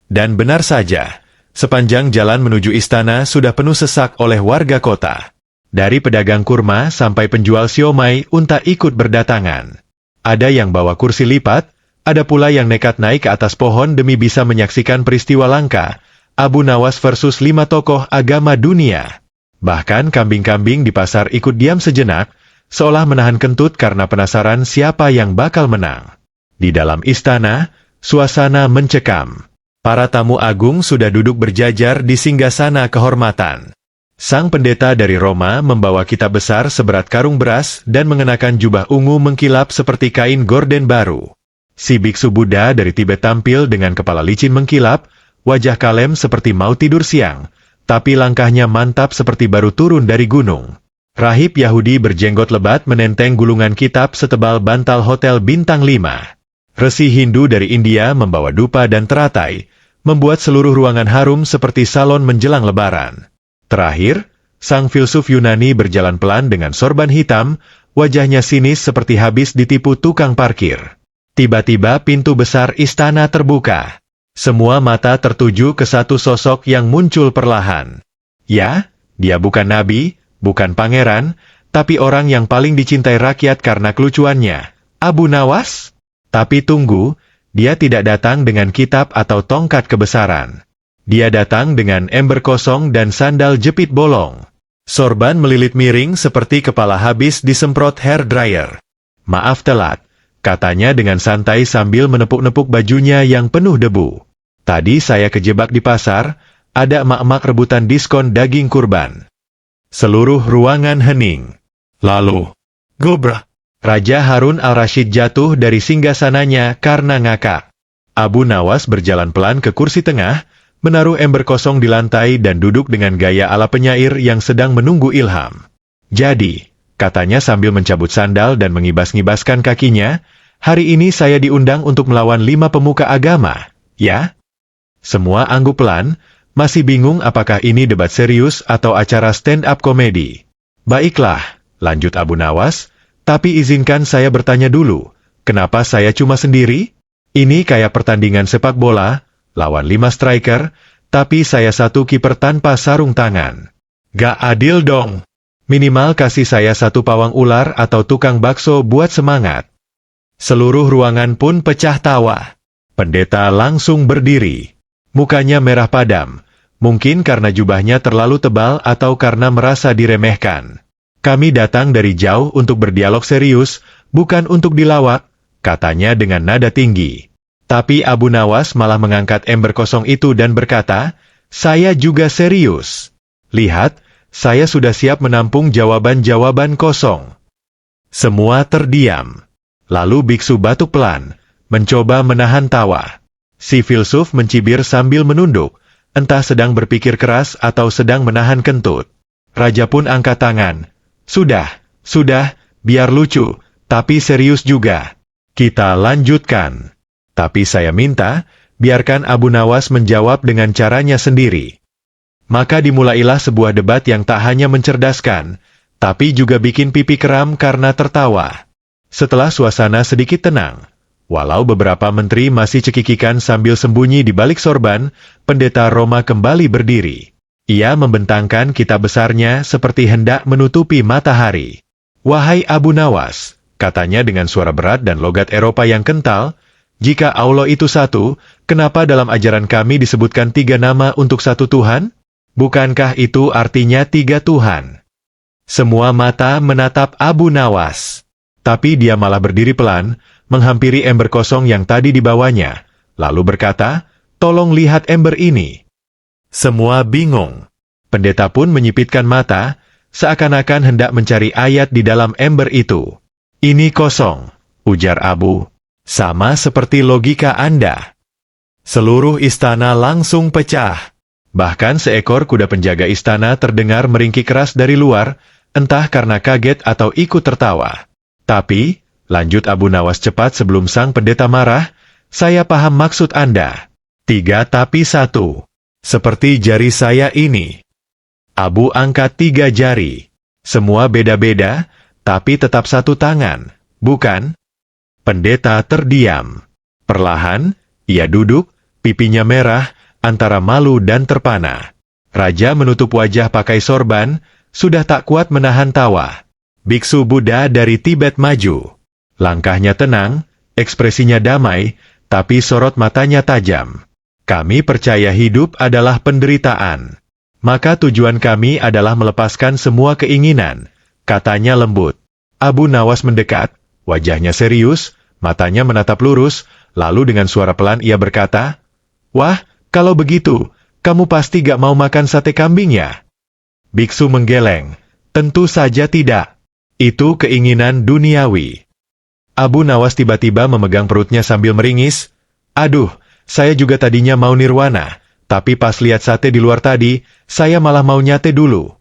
Dan benar saja, sepanjang jalan menuju istana sudah penuh sesak oleh warga kota. Dari pedagang kurma sampai penjual siomay unta ikut berdatangan. Ada yang bawa kursi lipat, ada pula yang nekat naik ke atas pohon demi bisa menyaksikan peristiwa langka, Abu Nawas versus 5 tokoh agama dunia. Bahkan kambing-kambing di pasar ikut diam sejenak, seolah menahan kentut karena penasaran siapa yang bakal menang. Di dalam istana, suasana mencekam. Para tamu agung sudah duduk berjajar di singgasana kehormatan. Sang pendeta dari Roma membawa kitab besar seberat karung beras dan mengenakan jubah ungu mengkilap seperti kain gorden baru. Si biksu Buddha dari Tibet tampil dengan kepala licin mengkilap, wajah kalem seperti mau tidur siang, tapi langkahnya mantap seperti baru turun dari gunung. Rahib Yahudi berjenggot lebat menenteng gulungan kitab setebal bantal hotel bintang 5. Resi Hindu dari India membawa dupa dan teratai, membuat seluruh ruangan harum seperti salon menjelang lebaran. Terakhir, sang filsuf Yunani berjalan pelan dengan sorban hitam, wajahnya sinis seperti habis ditipu tukang parkir. Tiba-tiba pintu besar istana terbuka. Semua mata tertuju ke satu sosok yang muncul perlahan. Ya, dia bukan nabi, bukan pangeran, tapi orang yang paling dicintai rakyat karena kelucuannya, Abu Nawas. Tapi tunggu, dia tidak datang dengan kitab atau tongkat kebesaran. Dia datang dengan ember kosong dan sandal jepit bolong. Sorban melilit miring seperti kepala habis disemprot hair dryer. Maaf telat, katanya dengan santai sambil menepuk-nepuk bajunya yang penuh debu. Tadi saya kejebak di pasar, ada emak-emak rebutan diskon daging kurban. Seluruh ruangan hening. Lalu, gobra. Raja Harun al-Rashid jatuh dari singgasananya karena ngakak. Abu Nawas berjalan pelan ke kursi tengah, menaruh ember kosong di lantai dan duduk dengan gaya ala penyair yang sedang menunggu ilham. Jadi, katanya sambil mencabut sandal dan mengibas-ngibaskan kakinya, hari ini saya diundang untuk melawan 5 pemuka agama, ya? Semua angguk pelan, masih bingung apakah ini debat serius atau acara stand-up komedi. Baiklah, lanjut Abu Nawas, tapi izinkan saya bertanya dulu, kenapa saya cuma sendiri? Ini kayak pertandingan sepak bola, lawan 5 striker, tapi saya satu kiper tanpa sarung tangan. Gak adil dong. Minimal kasih saya satu pawang ular atau tukang bakso buat semangat. Seluruh ruangan pun pecah tawa. Pendeta langsung berdiri. Mukanya merah padam. Mungkin karena jubahnya terlalu tebal atau karena merasa diremehkan. Kami datang dari jauh untuk berdialog serius, bukan untuk dilawak, katanya dengan nada tinggi. Tapi Abu Nawas malah mengangkat ember kosong itu dan berkata, saya juga serius. Lihat, saya sudah siap menampung jawaban-jawaban kosong. Semua terdiam. Lalu biksu batuk pelan, mencoba menahan tawa. Si filsuf mencibir sambil menunduk, entah sedang berpikir keras atau sedang menahan kentut. Raja pun angkat tangan. Sudah, biar lucu, tapi serius juga. Kita lanjutkan. Tapi saya minta, biarkan Abu Nawas menjawab dengan caranya sendiri. Maka dimulailah sebuah debat yang tak hanya mencerdaskan, tapi juga bikin pipi keram karena tertawa. Setelah suasana sedikit tenang, walau beberapa menteri masih cekikikan sambil sembunyi di balik sorban, pendeta Roma kembali berdiri. Ia membentangkan kitab besarnya seperti hendak menutupi matahari. Wahai Abu Nawas, katanya dengan suara berat dan logat Eropa yang kental, jika Allah itu satu, kenapa dalam ajaran kami disebutkan 3 nama untuk satu Tuhan? Bukankah itu artinya 3 Tuhan? Semua mata menatap Abu Nawas. Tapi dia malah berdiri pelan, menghampiri ember kosong yang tadi dibawanya, lalu berkata, tolong lihat ember ini. Semua bingung. Pendeta pun menyipitkan mata, seakan-akan hendak mencari ayat di dalam ember itu. Ini kosong, ujar Abu. Sama seperti logika Anda. Seluruh istana langsung pecah. Bahkan seekor kuda penjaga istana terdengar meringkik keras dari luar, entah karena kaget atau ikut tertawa. Tapi, lanjut Abu Nawas cepat sebelum sang pendeta marah, saya paham maksud Anda. 3 tapi 1. Seperti jari saya ini. Abu angkat 3 jari. Semua beda-beda, tapi tetap satu tangan, bukan? Pendeta terdiam. Perlahan, ia duduk, pipinya merah, antara malu dan terpana. Raja menutup wajah pakai sorban, sudah tak kuat menahan tawa. Biksu Buddha dari Tibet maju. Langkahnya tenang, ekspresinya damai, tapi sorot matanya tajam. Kami percaya hidup adalah penderitaan. Maka tujuan kami adalah melepaskan semua keinginan, katanya lembut. Abu Nawas mendekat, wajahnya serius, matanya menatap lurus, lalu dengan suara pelan ia berkata, wah, kalau begitu, kamu pasti gak mau makan sate kambing ya? Biksu menggeleng, tentu saja tidak. Itu keinginan duniawi. Abu Nawas tiba-tiba memegang perutnya sambil meringis, aduh, saya juga tadinya mau nirwana, tapi pas lihat sate di luar tadi, saya malah mau nyate dulu.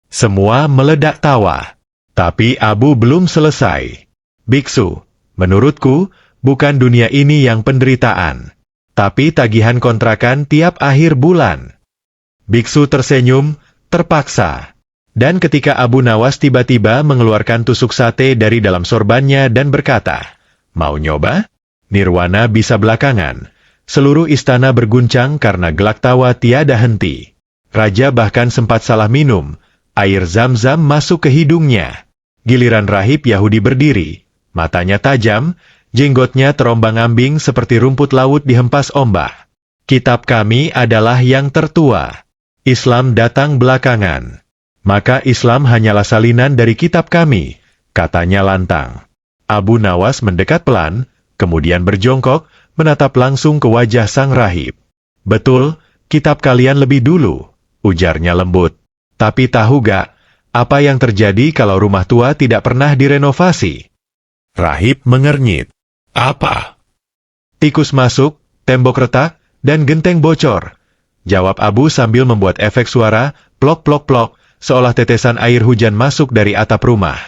Semua meledak tawa. Tapi Abu belum selesai. Biksu, menurutku, bukan dunia ini yang penderitaan, tapi tagihan kontrakan tiap akhir bulan. Biksu tersenyum, terpaksa. Dan ketika Abu Nawas tiba-tiba mengeluarkan tusuk sate dari dalam sorbannya dan berkata, mau nyoba? Nirwana bisa belakangan. Seluruh istana berguncang karena gelak tawa tiada henti. Raja bahkan sempat salah minum. Air zam-zam masuk ke hidungnya. Giliran rahib Yahudi berdiri. Matanya tajam, jenggotnya terombang-ambing seperti rumput laut dihempas ombak. Kitab kami adalah yang tertua. Islam datang belakangan. Maka Islam hanyalah salinan dari kitab kami, katanya lantang. Abu Nawas mendekat pelan, kemudian berjongkok, menatap langsung ke wajah sang rahib. Betul, kitab kalian lebih dulu, ujarnya lembut. Tapi tahu gak, apa yang terjadi kalau rumah tua tidak pernah direnovasi? Rahib mengernyit. Apa? Tikus masuk, tembok retak, dan genteng bocor. Jawab Abu sambil membuat efek suara, plok-plok-plok, seolah tetesan air hujan masuk dari atap rumah.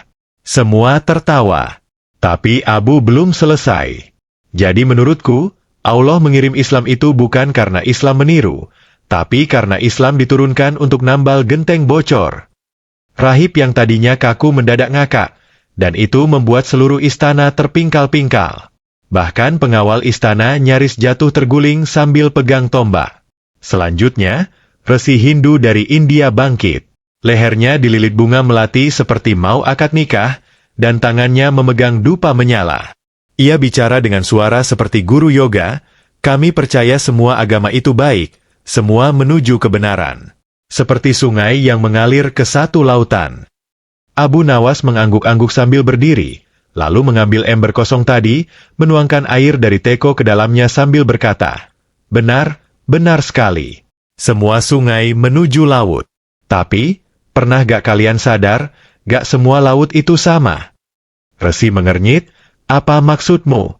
Semua tertawa. Tapi Abu belum selesai. Jadi menurutku, Allah mengirim Islam itu bukan karena Islam meniru, tapi karena Islam diturunkan untuk nambal genteng bocor. Rahib yang tadinya kaku mendadak ngakak, dan itu membuat seluruh istana terpingkal-pingkal. Bahkan pengawal istana nyaris jatuh terguling sambil pegang tombak. Selanjutnya, Resi Hindu dari India bangkit. Lehernya dililit bunga melati seperti mau akad nikah, dan tangannya memegang dupa menyala. Ia bicara dengan suara seperti guru yoga, "Kami percaya semua agama itu baik, semua menuju kebenaran. Seperti sungai yang mengalir ke satu lautan." Abu Nawas mengangguk-angguk sambil berdiri, lalu mengambil ember kosong tadi, menuangkan air dari teko ke dalamnya sambil berkata, "Benar, benar sekali. Semua sungai menuju laut. Tapi, pernah gak kalian sadar, gak semua laut itu sama?" Resi mengernyit, "Apa maksudmu?"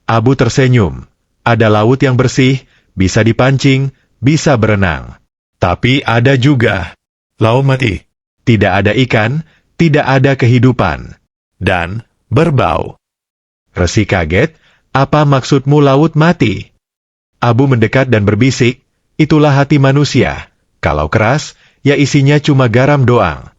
Abu tersenyum. "Ada laut yang bersih, bisa dipancing, bisa berenang. Tapi ada juga laut mati. Tidak ada ikan, tidak ada kehidupan. Dan berbau." Resi kaget, "Apa maksudmu laut mati?" Abu mendekat dan berbisik, "Itulah hati manusia. Kalau keras, ya isinya cuma garam doang."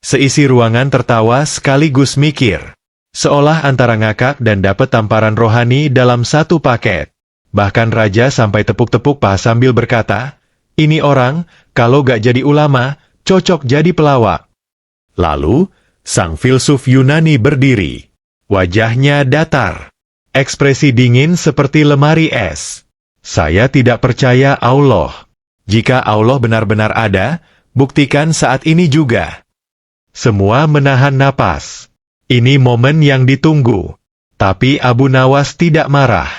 Seisi ruangan tertawa sekaligus mikir. Seolah antara ngakak dan dapat tamparan rohani dalam satu paket. Bahkan raja sampai tepuk-tepuk paha sambil berkata, "Ini orang, kalau gak jadi ulama, cocok jadi pelawak." Lalu, sang filsuf Yunani berdiri. Wajahnya datar. Ekspresi dingin seperti lemari es. "Saya tidak percaya Allah. Jika Allah benar-benar ada, buktikan saat ini juga." Semua menahan napas. Ini momen yang ditunggu. Tapi Abu Nawas tidak marah.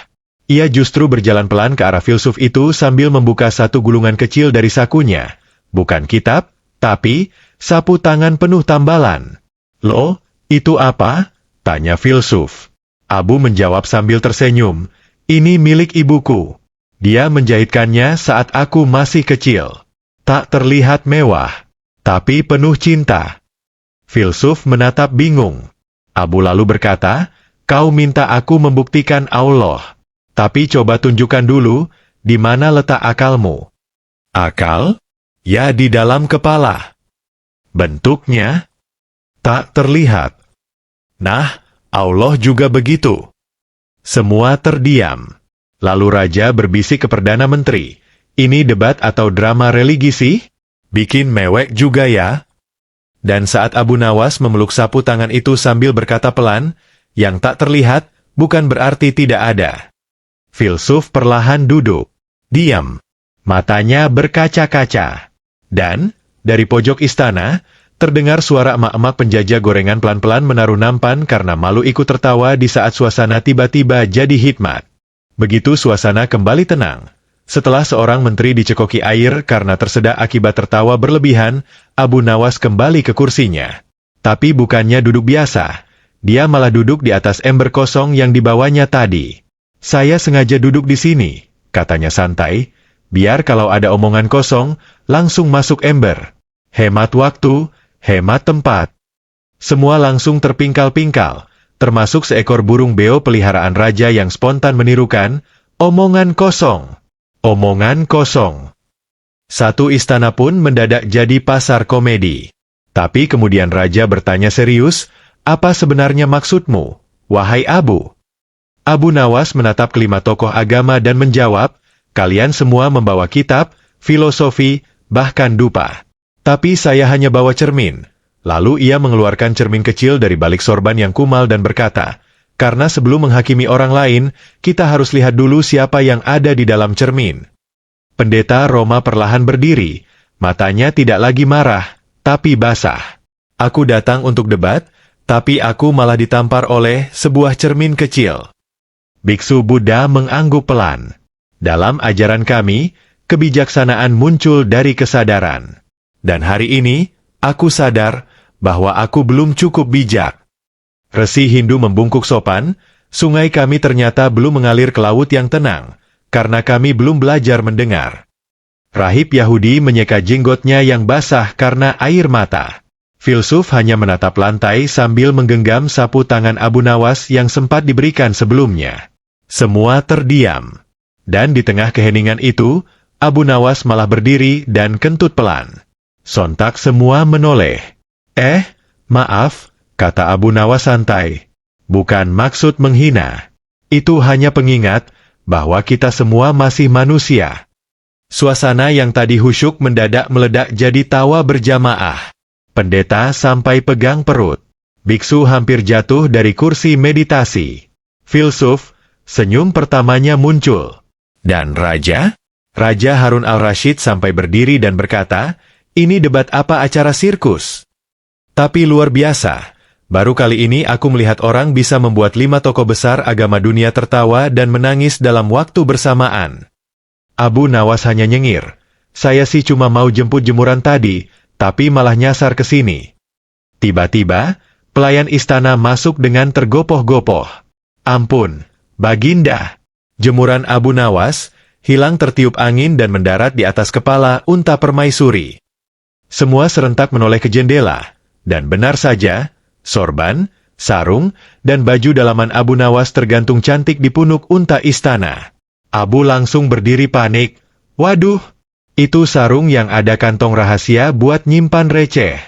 Ia justru berjalan pelan ke arah filsuf itu sambil membuka satu gulungan kecil dari sakunya. Bukan kitab, tapi sapu tangan penuh tambalan. "Loh, itu apa?" tanya filsuf. Abu menjawab sambil tersenyum, "Ini milik ibuku. Dia menjahitkannya saat aku masih kecil. Tak terlihat mewah, tapi penuh cinta." Filsuf menatap bingung. Abu lalu berkata, "Kau minta aku membuktikan Allah. Tapi coba tunjukkan dulu, di mana letak akalmu." "Akal? Ya di dalam kepala." "Bentuknya? Tak terlihat." "Nah, Allah juga begitu." Semua terdiam. Lalu raja berbisik ke Perdana Menteri, "Ini debat atau drama religi sih? Bikin mewek juga ya." Dan saat Abu Nawas memeluk sapu tangan itu sambil berkata pelan, "Yang tak terlihat, bukan berarti tidak ada." Filsuf perlahan duduk. Diam. Matanya berkaca-kaca. Dan, dari pojok istana, terdengar suara emak-emak penjajah gorengan pelan-pelan menaruh nampan karena malu ikut tertawa di saat suasana tiba-tiba jadi hikmat. Begitu suasana kembali tenang. Setelah seorang menteri dicekoki air karena tersedak akibat tertawa berlebihan, Abu Nawas kembali ke kursinya. Tapi bukannya duduk biasa, dia malah duduk di atas ember kosong yang dibawanya tadi. "Saya sengaja duduk di sini," katanya santai, "biar kalau ada omongan kosong, langsung masuk ember. Hemat waktu, hemat tempat." Semua langsung terpingkal-pingkal, termasuk seekor burung beo peliharaan raja yang spontan menirukan, "Omongan kosong. Omongan kosong." Satu istana pun mendadak jadi pasar komedi. Tapi kemudian raja bertanya serius, "Apa sebenarnya maksudmu, wahai Abu?" Abu Nawas menatap kelima tokoh agama dan menjawab, "Kalian semua membawa kitab, filosofi, bahkan dupa. Tapi saya hanya bawa cermin." Lalu ia mengeluarkan cermin kecil dari balik sorban yang kumal dan berkata, "Karena sebelum menghakimi orang lain, kita harus lihat dulu siapa yang ada di dalam cermin." Pendeta Roma perlahan berdiri, matanya tidak lagi marah, tapi basah. "Aku datang untuk debat, tapi aku malah ditampar oleh sebuah cermin kecil." Biksu Buddha mengangguk pelan. "Dalam ajaran kami, kebijaksanaan muncul dari kesadaran. Dan hari ini, aku sadar bahwa aku belum cukup bijak." Resi Hindu membungkuk sopan, "Sungai kami ternyata belum mengalir ke laut yang tenang, karena kami belum belajar mendengar." Rahib Yahudi menyeka jenggotnya yang basah karena air mata. Filsuf hanya menatap lantai sambil menggenggam sapu tangan Abu Nawas yang sempat diberikan sebelumnya. Semua terdiam. Dan di tengah keheningan itu, Abu Nawas malah berdiri dan kentut pelan. Sontak semua menoleh. Maaf," kata Abu Nawas santai. "Bukan maksud menghina. Itu hanya pengingat bahwa kita semua masih manusia. Suasana yang tadi khusyuk mendadak meledak jadi tawa berjamaah. Pendeta sampai pegang perut. Biksu hampir jatuh dari kursi meditasi. Filsuf, senyum pertamanya muncul. Dan Raja? Raja Harun al-Rashid sampai berdiri dan berkata, ini debat apa acara sirkus? Tapi luar biasa, baru kali ini aku melihat orang bisa membuat 5 tokoh besar agama dunia tertawa dan menangis dalam waktu bersamaan. Abu Nawas hanya nyengir, saya sih cuma mau jemput jemuran tadi, tapi malah nyasar ke sini. Tiba-tiba, pelayan istana masuk dengan tergopoh-gopoh. Ampun, Baginda. Jemuran Abu Nawas hilang tertiup angin dan mendarat di atas kepala unta permaisuri. Semua serentak menoleh ke jendela, dan benar saja, sorban, sarung, dan baju dalaman Abu Nawas tergantung cantik di punuk unta istana. Abu langsung berdiri panik. Waduh, itu sarung yang ada kantong rahasia buat nyimpan receh.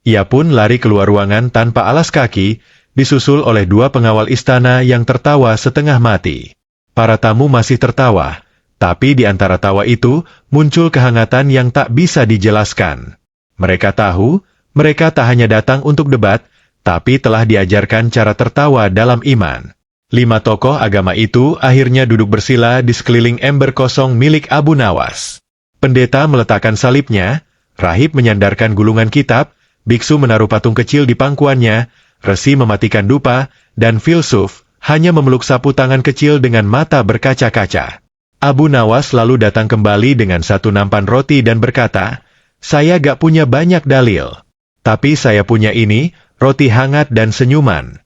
Ia pun lari keluar ruangan tanpa alas kaki, disusul oleh 2 pengawal istana yang tertawa setengah mati. Para tamu masih tertawa, tapi di antara tawa itu muncul kehangatan yang tak bisa dijelaskan. Mereka tahu, mereka tak hanya datang untuk debat, tapi telah diajarkan cara tertawa dalam iman. 5 tokoh agama itu akhirnya duduk bersila di sekeliling ember kosong milik Abu Nawas. Pendeta meletakkan salibnya, rahib menyandarkan gulungan kitab, biksu menaruh patung kecil di pangkuannya, resi mematikan dupa, dan filsuf hanya memeluk sapu tangan kecil dengan mata berkaca-kaca. Abu Nawas lalu datang kembali dengan 1 nampan roti dan berkata, saya gak punya banyak dalil, tapi saya punya ini, roti hangat dan senyuman.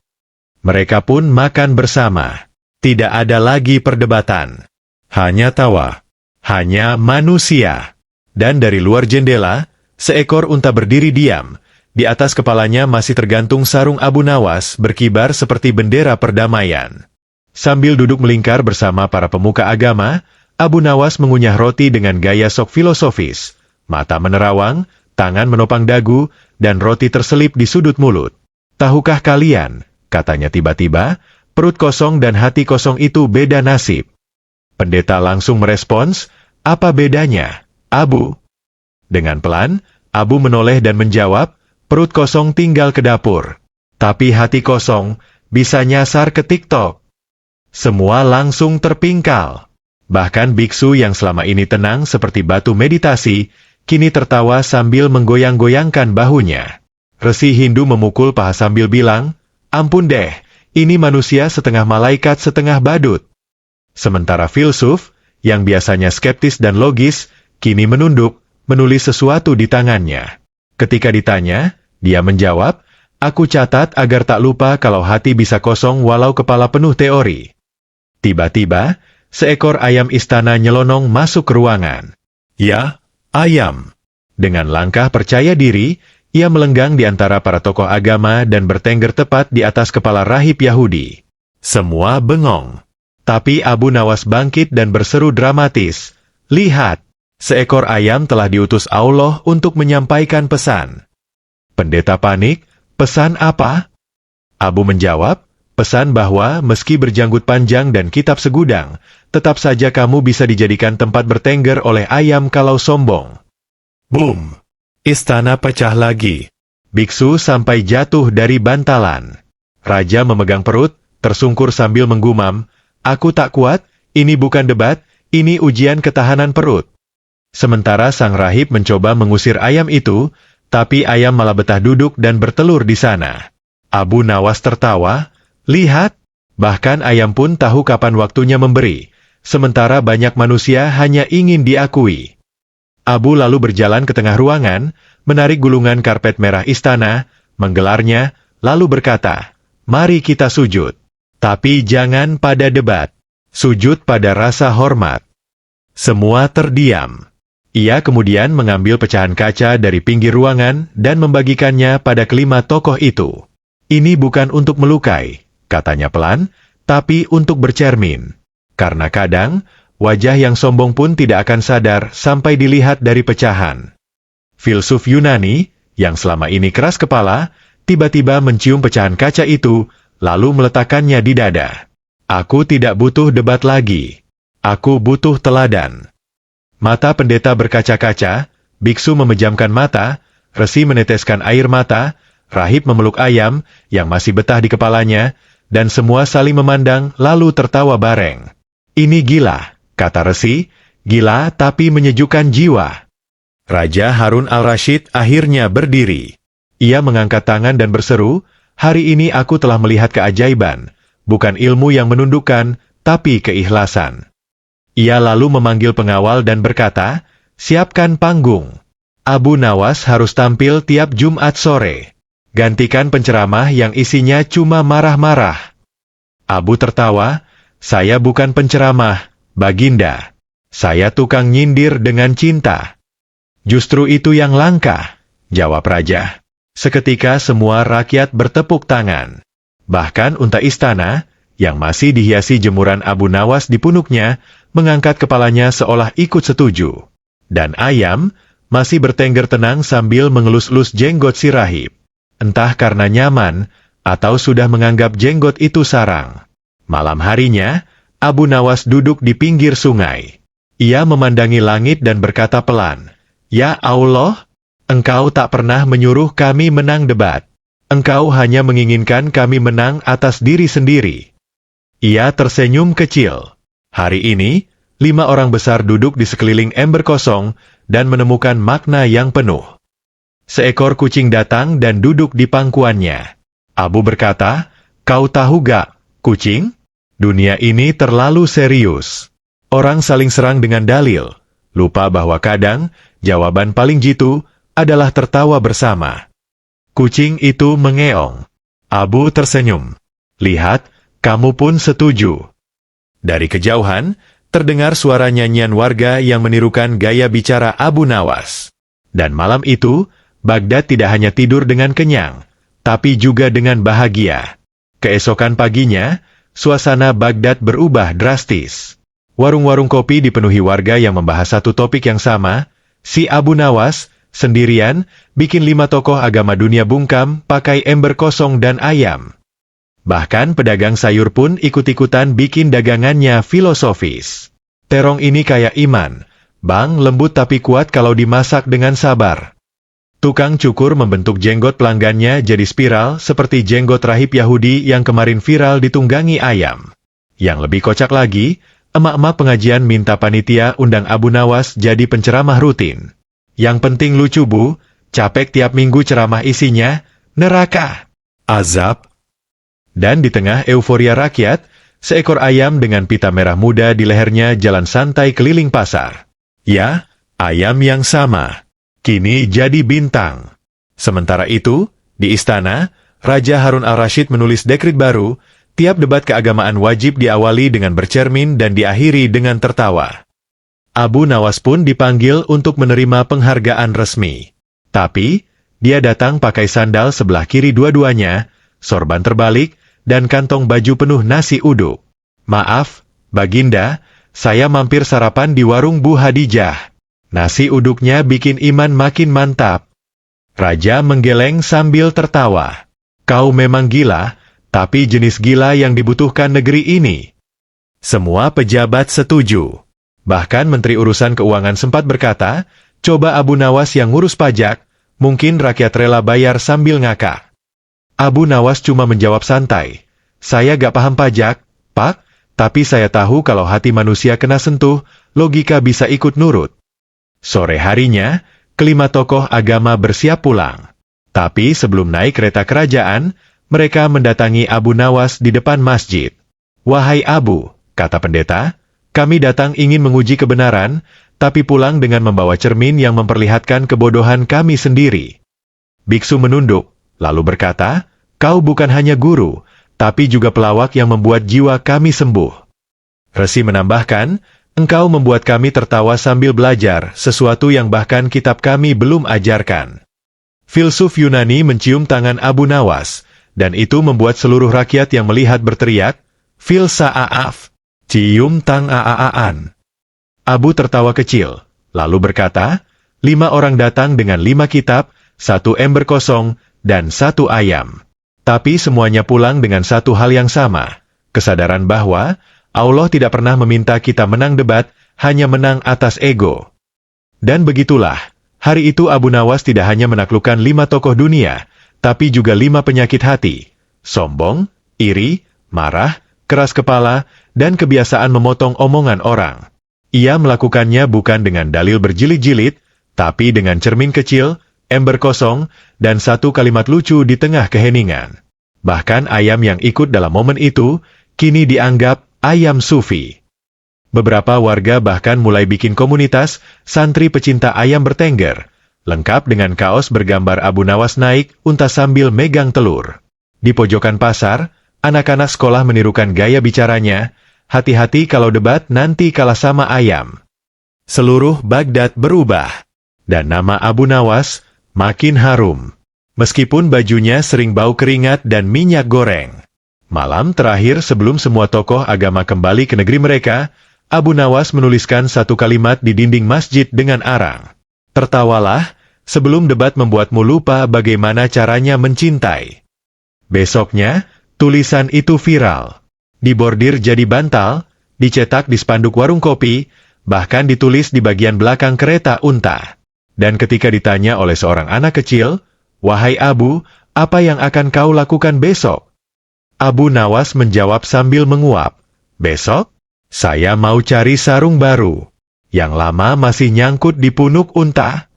Mereka pun makan bersama. Tidak ada lagi perdebatan. Hanya tawa. Hanya manusia. Dan dari luar jendela, seekor unta berdiri diam. Di atas kepalanya masih tergantung sarung Abu Nawas berkibar seperti bendera perdamaian. Sambil duduk melingkar bersama para pemuka agama, Abu Nawas mengunyah roti dengan gaya sok filosofis. Mata menerawang, tangan menopang dagu, dan roti terselip di sudut mulut. Tahukah kalian, katanya tiba-tiba, perut kosong dan hati kosong itu beda nasib. Pendeta langsung merespons, apa bedanya, Abu? Dengan pelan, Abu menoleh dan menjawab, perut kosong tinggal ke dapur. Tapi hati kosong, bisa nyasar ke TikTok. Semua langsung terpingkal. Bahkan biksu yang selama ini tenang seperti batu meditasi, kini tertawa sambil menggoyang-goyangkan bahunya. Resi Hindu memukul paha sambil bilang, ampun deh, ini manusia setengah malaikat setengah badut. Sementara filsuf, yang biasanya skeptis dan logis, kini menunduk, menulis sesuatu di tangannya. Ketika ditanya, dia menjawab, aku catat agar tak lupa kalau hati bisa kosong walau kepala penuh teori. Tiba-tiba, seekor ayam istana nyelonong masuk ke ruangan. Ya, ayam. Dengan langkah percaya diri, ia melenggang di antara para tokoh agama dan bertengger tepat di atas kepala rahib Yahudi. Semua bengong. Tapi Abu Nawas bangkit dan berseru dramatis, lihat, seekor ayam telah diutus Allah untuk menyampaikan pesan. Pendeta panik, pesan apa? Abu menjawab, pesan bahwa meski berjanggut panjang dan kitab segudang, tetap saja kamu bisa dijadikan tempat bertengger oleh ayam kalau sombong. Boom! Istana pecah lagi. Biksu sampai jatuh dari bantalan. Raja memegang perut, tersungkur sambil menggumam, aku tak kuat, ini bukan debat, ini ujian ketahanan perut. Sementara sang rahib mencoba mengusir ayam itu, tapi ayam malah betah duduk dan bertelur di sana. Abu Nawas tertawa, lihat, bahkan ayam pun tahu kapan waktunya memberi, sementara banyak manusia hanya ingin diakui. Abu lalu berjalan ke tengah ruangan, menarik gulungan karpet merah istana, menggelarnya, lalu berkata, mari kita sujud. Tapi jangan pada debat. Sujud pada rasa hormat. Semua terdiam. Ia kemudian mengambil pecahan kaca dari pinggir ruangan dan membagikannya pada kelima tokoh itu. Ini bukan untuk melukai, katanya pelan, tapi untuk bercermin. Karena kadang, wajah yang sombong pun tidak akan sadar sampai dilihat dari pecahan. Filsuf Yunani, yang selama ini keras kepala, tiba-tiba mencium pecahan kaca itu, lalu meletakkannya di dada. Aku tidak butuh debat lagi. Aku butuh teladan. Mata pendeta berkaca-kaca, biksu memejamkan mata, resi meneteskan air mata, rahib memeluk ayam yang masih betah di kepalanya, dan semua saling memandang lalu tertawa bareng. Ini gila, kata resi, gila tapi menyejukkan jiwa. Raja Harun al-Rashid akhirnya berdiri. Ia mengangkat tangan dan berseru, hari ini aku telah melihat keajaiban. Bukan ilmu yang menundukkan, tapi keikhlasan. Ia lalu memanggil pengawal dan berkata, siapkan panggung. Abu Nawas harus tampil tiap Jumat sore. Gantikan penceramah yang isinya cuma marah-marah. Abu tertawa, saya bukan penceramah, Baginda. Saya tukang nyindir dengan cinta. Justru itu yang langka, jawab raja. Seketika semua rakyat bertepuk tangan. Bahkan unta istana, yang masih dihiasi jemuran Abu Nawas di punuknya, mengangkat kepalanya seolah ikut setuju. Dan ayam, masih bertengger tenang sambil mengelus-elus jenggot si rahib. Entah karena nyaman, atau sudah menganggap jenggot itu sarang. Malam harinya, Abu Nawas duduk di pinggir sungai. Ia memandangi langit dan berkata pelan, ya Allah, Engkau tak pernah menyuruh kami menang debat. Engkau hanya menginginkan kami menang atas diri sendiri. Ia tersenyum kecil. Hari ini, 5 orang besar duduk di sekeliling ember kosong dan menemukan makna yang penuh. Seekor kucing datang dan duduk di pangkuannya. Abu berkata, kau tahu gak, kucing? Dunia ini terlalu serius. Orang saling serang dengan dalil. Lupa bahwa kadang, jawaban paling jitu adalah tertawa bersama. Kucing itu mengeong. Abu tersenyum. Lihat, kamu pun setuju. Dari kejauhan, terdengar suara nyanyian warga yang menirukan gaya bicara Abu Nawas. Dan malam itu, Baghdad tidak hanya tidur dengan kenyang, tapi juga dengan bahagia. Keesokan paginya, suasana Baghdad berubah drastis. Warung-warung kopi dipenuhi warga yang membahas satu topik yang sama. Si Abu Nawas sendirian, bikin 5 tokoh agama dunia bungkam, pakai ember kosong dan ayam. Bahkan pedagang sayur pun ikut-ikutan bikin dagangannya filosofis. Terong ini kayak iman. Bang, lembut tapi kuat kalau dimasak dengan sabar. Tukang cukur membentuk jenggot pelanggannya jadi spiral seperti jenggot rahib Yahudi yang kemarin viral ditunggangi ayam. Yang lebih kocak lagi, emak-emak pengajian minta panitia undang Abu Nawas jadi penceramah rutin. Yang penting lucu bu, capek tiap minggu ceramah isinya, neraka, azab. Dan di tengah euforia rakyat, seekor ayam dengan pita merah muda di lehernya jalan santai keliling pasar. Ya, ayam yang sama, kini jadi bintang. Sementara itu, di istana, Raja Harun al-Rashid menulis dekrit baru, tiap debat keagamaan wajib diawali dengan bercermin dan diakhiri dengan tertawa. Abu Nawas pun dipanggil untuk menerima penghargaan resmi. Tapi, dia datang pakai sandal sebelah kiri dua-duanya, sorban terbalik, dan kantong baju penuh nasi uduk. Maaf, Baginda, saya mampir sarapan di warung Bu Hadijah. Nasi uduknya bikin iman makin mantap. Raja menggeleng sambil tertawa. Kau memang gila, tapi jenis gila yang dibutuhkan negeri ini. Semua pejabat setuju. Bahkan Menteri Urusan Keuangan sempat berkata, coba Abu Nawas yang ngurus pajak, mungkin rakyat rela bayar sambil ngakak. Abu Nawas cuma menjawab santai, saya gak paham pajak, Pak, tapi saya tahu kalau hati manusia kena sentuh, logika bisa ikut nurut. Sore harinya, kelima tokoh agama bersiap pulang. Tapi sebelum naik kereta kerajaan, mereka mendatangi Abu Nawas di depan masjid. Wahai Abu, kata pendeta, kami datang ingin menguji kebenaran, tapi pulang dengan membawa cermin yang memperlihatkan kebodohan kami sendiri. Biksu menunduk, lalu berkata, kau bukan hanya guru, tapi juga pelawak yang membuat jiwa kami sembuh. Resi menambahkan, engkau membuat kami tertawa sambil belajar, sesuatu yang bahkan kitab kami belum ajarkan. Filsuf Yunani mencium tangan Abu Nawas, dan itu membuat seluruh rakyat yang melihat berteriak, Filsa'af. Cium tang aaaan. Abu tertawa kecil, lalu berkata, 5 orang datang dengan 5 kitab, 1 ember kosong, dan 1 ayam. Tapi semuanya pulang dengan satu hal yang sama. Kesadaran bahwa Allah tidak pernah meminta kita menang debat, hanya menang atas ego. Dan begitulah, hari itu Abu Nawas tidak hanya menaklukkan 5 tokoh dunia, tapi juga 5 penyakit hati: sombong, iri, marah, keras kepala, dan kebiasaan memotong omongan orang. Ia melakukannya bukan dengan dalil berjilid-jilid, tapi dengan cermin kecil, ember kosong, dan satu kalimat lucu di tengah keheningan. Bahkan ayam yang ikut dalam momen itu, kini dianggap ayam sufi. Beberapa warga bahkan mulai bikin komunitas santri pecinta ayam bertengger, lengkap dengan kaos bergambar Abu Nawas naik unta sambil megang telur. Di pojokan pasar, anak-anak sekolah menirukan gaya bicaranya, "Hati-hati kalau debat nanti kalah sama ayam." Seluruh Baghdad berubah, dan nama Abu Nawas makin harum. Meskipun bajunya sering bau keringat dan minyak goreng. Malam terakhir sebelum semua tokoh agama kembali ke negeri mereka, Abu Nawas menuliskan satu kalimat di dinding masjid dengan arang. "Tertawalah, sebelum debat membuatmu lupa bagaimana caranya mencintai." Besoknya, tulisan itu viral. Dibordir jadi bantal, dicetak di spanduk warung kopi, bahkan ditulis di bagian belakang kereta unta. Dan ketika ditanya oleh seorang anak kecil, "Wahai Abu, apa yang akan kau lakukan besok?" Abu Nawas menjawab sambil menguap, "Besok? Saya mau cari sarung baru. Yang lama masih nyangkut di punuk unta."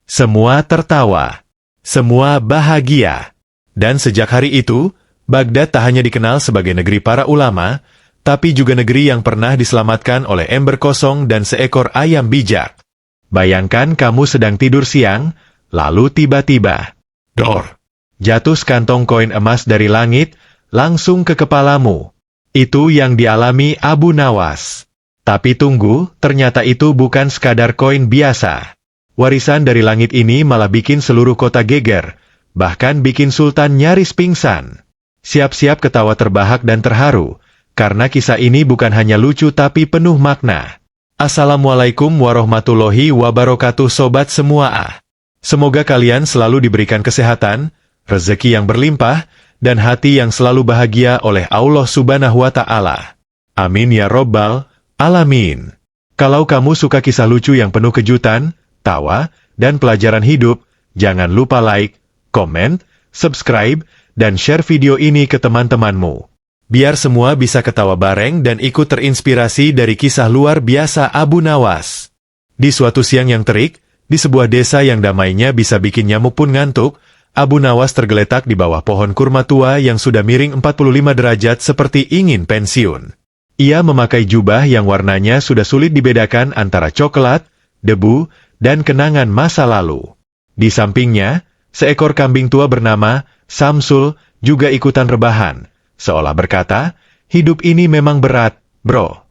Semua tertawa. Semua bahagia. Dan sejak hari itu, Baghdad tak hanya dikenal sebagai negeri para ulama, tapi juga negeri yang pernah diselamatkan oleh ember kosong dan seekor ayam bijak. Bayangkan kamu sedang tidur siang, lalu tiba-tiba, dor, jatuh sekantong koin emas dari langit, langsung ke kepalamu. Itu yang dialami Abu Nawas. Tapi tunggu, ternyata itu bukan sekadar koin biasa. Warisan dari langit ini malah bikin seluruh kota geger, bahkan bikin Sultan nyaris pingsan. Siap-siap ketawa terbahak dan terharu, karena kisah ini bukan hanya lucu tapi penuh makna. Assalamualaikum warahmatullahi wabarakatuh sobat semua. Semoga kalian selalu diberikan kesehatan, rezeki yang berlimpah, dan hati yang selalu bahagia oleh Allah Subhanahu wa Ta'ala. Amin ya Robbal Alamin. Kalau kamu suka kisah lucu yang penuh kejutan, tawa, dan pelajaran hidup, jangan lupa like, komen, subscribe, dan share video ini ke teman-temanmu. Biar semua bisa ketawa bareng dan ikut terinspirasi dari kisah luar biasa Abu Nawas. Di suatu siang yang terik, di sebuah desa yang damainya bisa bikin nyamuk pun ngantuk, Abu Nawas tergeletak di bawah pohon kurma tua yang sudah miring 45 derajat seperti ingin pensiun. Ia memakai jubah yang warnanya sudah sulit dibedakan antara coklat, debu, dan kenangan masa lalu. Di sampingnya, seekor kambing tua bernama Samsul juga ikutan rebahan, seolah berkata, "Hidup ini memang berat, bro."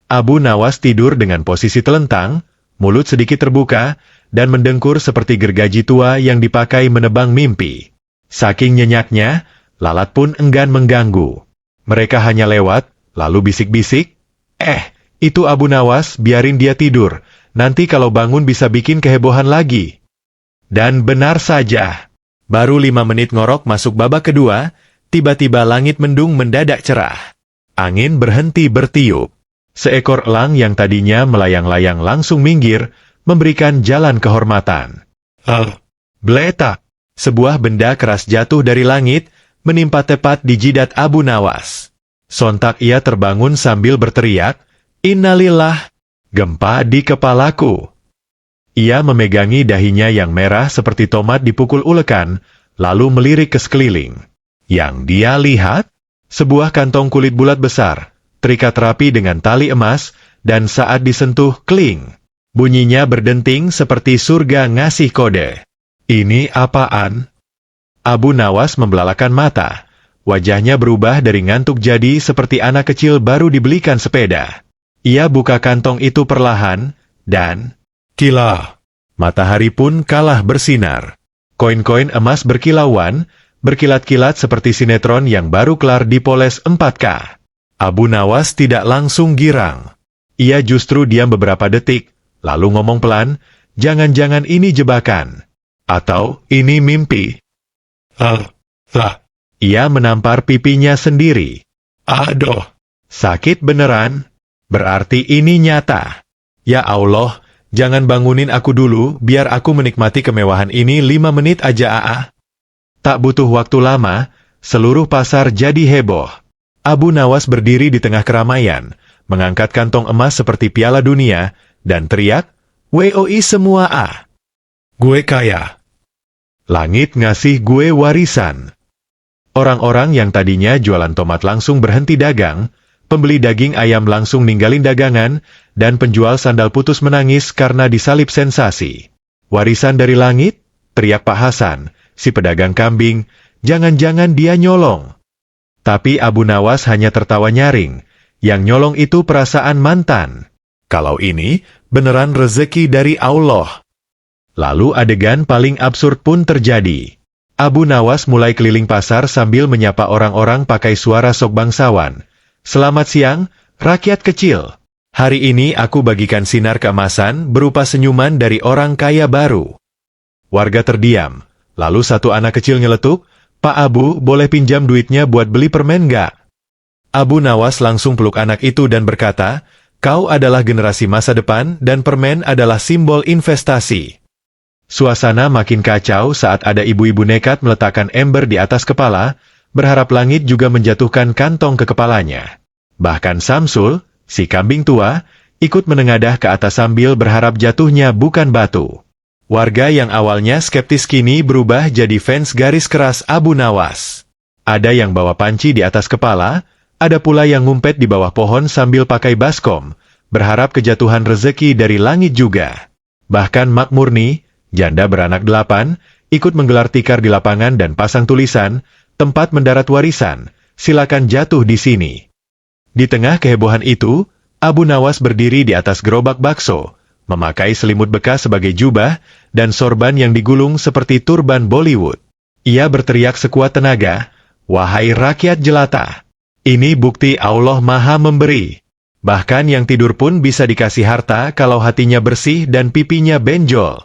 Abu Nawas tidur dengan posisi telentang, mulut sedikit terbuka, dan mendengkur seperti gergaji tua yang dipakai menebang mimpi. Saking nyenyaknya, lalat pun enggan mengganggu. Mereka hanya lewat, lalu bisik-bisik, itu Abu Nawas, biarin dia tidur, nanti kalau bangun bisa bikin kehebohan lagi." Dan benar saja, baru 5 menit ngorok masuk babak kedua, tiba-tiba langit mendung mendadak cerah. Angin berhenti bertiup. Seekor elang yang tadinya melayang-layang langsung minggir, memberikan jalan kehormatan. Bletak! Sebuah benda keras jatuh dari langit, menimpa tepat di jidat Abu Nawas. Sontak ia terbangun sambil berteriak, "Innalillah! Gempa di kepalaku!" Ia memegangi dahinya yang merah seperti tomat dipukul ulekan, lalu melirik ke sekeliling. Yang dia lihat, sebuah kantong kulit bulat besar, terikat rapi dengan tali emas, dan saat disentuh, kling. Bunyinya berdenting seperti surga ngasih kode. Ini apaan? Abu Nawas membelalakan mata. Wajahnya berubah dari ngantuk jadi seperti anak kecil baru dibelikan sepeda. Ia buka kantong itu perlahan, dan kilah. Matahari pun kalah bersinar. Koin-koin emas berkilauan, berkilat-kilat seperti sinetron yang baru kelar dipoles 4K. Abu Nawas tidak langsung girang. Ia justru diam beberapa detik, lalu ngomong pelan, "Jangan-jangan ini jebakan. Atau ini mimpi?" Ia menampar pipinya sendiri. Aduh, sakit beneran? Berarti ini nyata. Ya Allah, jangan bangunin aku dulu, biar aku menikmati kemewahan ini 5 menit aja ah. Tak butuh waktu lama, seluruh pasar jadi heboh. Abu Nawas berdiri di tengah keramaian, mengangkat kantong emas seperti piala dunia, dan teriak, "WOI semua ah! Gue kaya! Langit ngasih gue warisan!" Orang-orang yang tadinya jualan tomat langsung berhenti dagang, pembeli daging ayam langsung ninggalin dagangan, dan penjual sandal putus menangis karena disalip sensasi. "Warisan dari langit?" teriak Pak Hasan, si pedagang kambing, "jangan-jangan dia nyolong." Tapi Abu Nawas hanya tertawa nyaring, yang nyolong itu perasaan mantan. Kalau ini, beneran rezeki dari Allah. Lalu adegan paling absurd pun terjadi. Abu Nawas mulai keliling pasar sambil menyapa orang-orang pakai suara sok bangsawan. "Selamat siang, rakyat kecil. Hari ini aku bagikan sinar keemasan berupa senyuman dari orang kaya baru." Warga terdiam, lalu satu anak kecil nyeletuk, "Pak Abu, boleh pinjam duitnya buat beli permen nggak?" Abu Nawas langsung peluk anak itu dan berkata, "Kau adalah generasi masa depan dan permen adalah simbol investasi." Suasana makin kacau saat ada ibu-ibu nekat meletakkan ember di atas kepala, berharap langit juga menjatuhkan kantong ke kepalanya. Bahkan Samsul, si kambing tua, ikut menengadah ke atas sambil berharap jatuhnya bukan batu. Warga yang awalnya skeptis kini berubah jadi fans garis keras Abu Nawas. Ada yang bawa panci di atas kepala, ada pula yang ngumpet di bawah pohon sambil pakai baskom, berharap kejatuhan rezeki dari langit juga. Bahkan Mak Murni, janda beranak 8, ikut menggelar tikar di lapangan dan pasang tulisan, "Tempat mendarat warisan, silakan jatuh di sini." Di tengah kehebohan itu, Abu Nawas berdiri di atas gerobak bakso, memakai selimut bekas sebagai jubah, dan sorban yang digulung seperti turban Bollywood. Ia berteriak sekuat tenaga, "Wahai rakyat jelata, ini bukti Allah Maha Memberi. Bahkan yang tidur pun bisa dikasih harta kalau hatinya bersih dan pipinya benjol."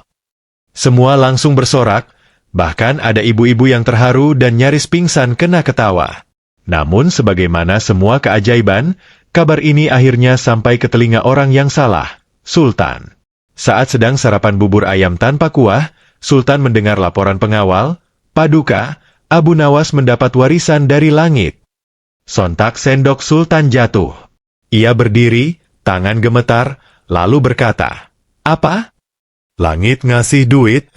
Semua langsung bersorak, bahkan ada ibu-ibu yang terharu dan nyaris pingsan kena ketawa. Namun sebagaimana semua keajaiban, kabar ini akhirnya sampai ke telinga orang yang salah, Sultan. Saat sedang sarapan bubur ayam tanpa kuah, Sultan mendengar laporan pengawal, "Paduka, Abu Nawas mendapat warisan dari langit." Sontak sendok Sultan jatuh. Ia berdiri, tangan gemetar, lalu berkata, "Apa? Langit ngasih duit?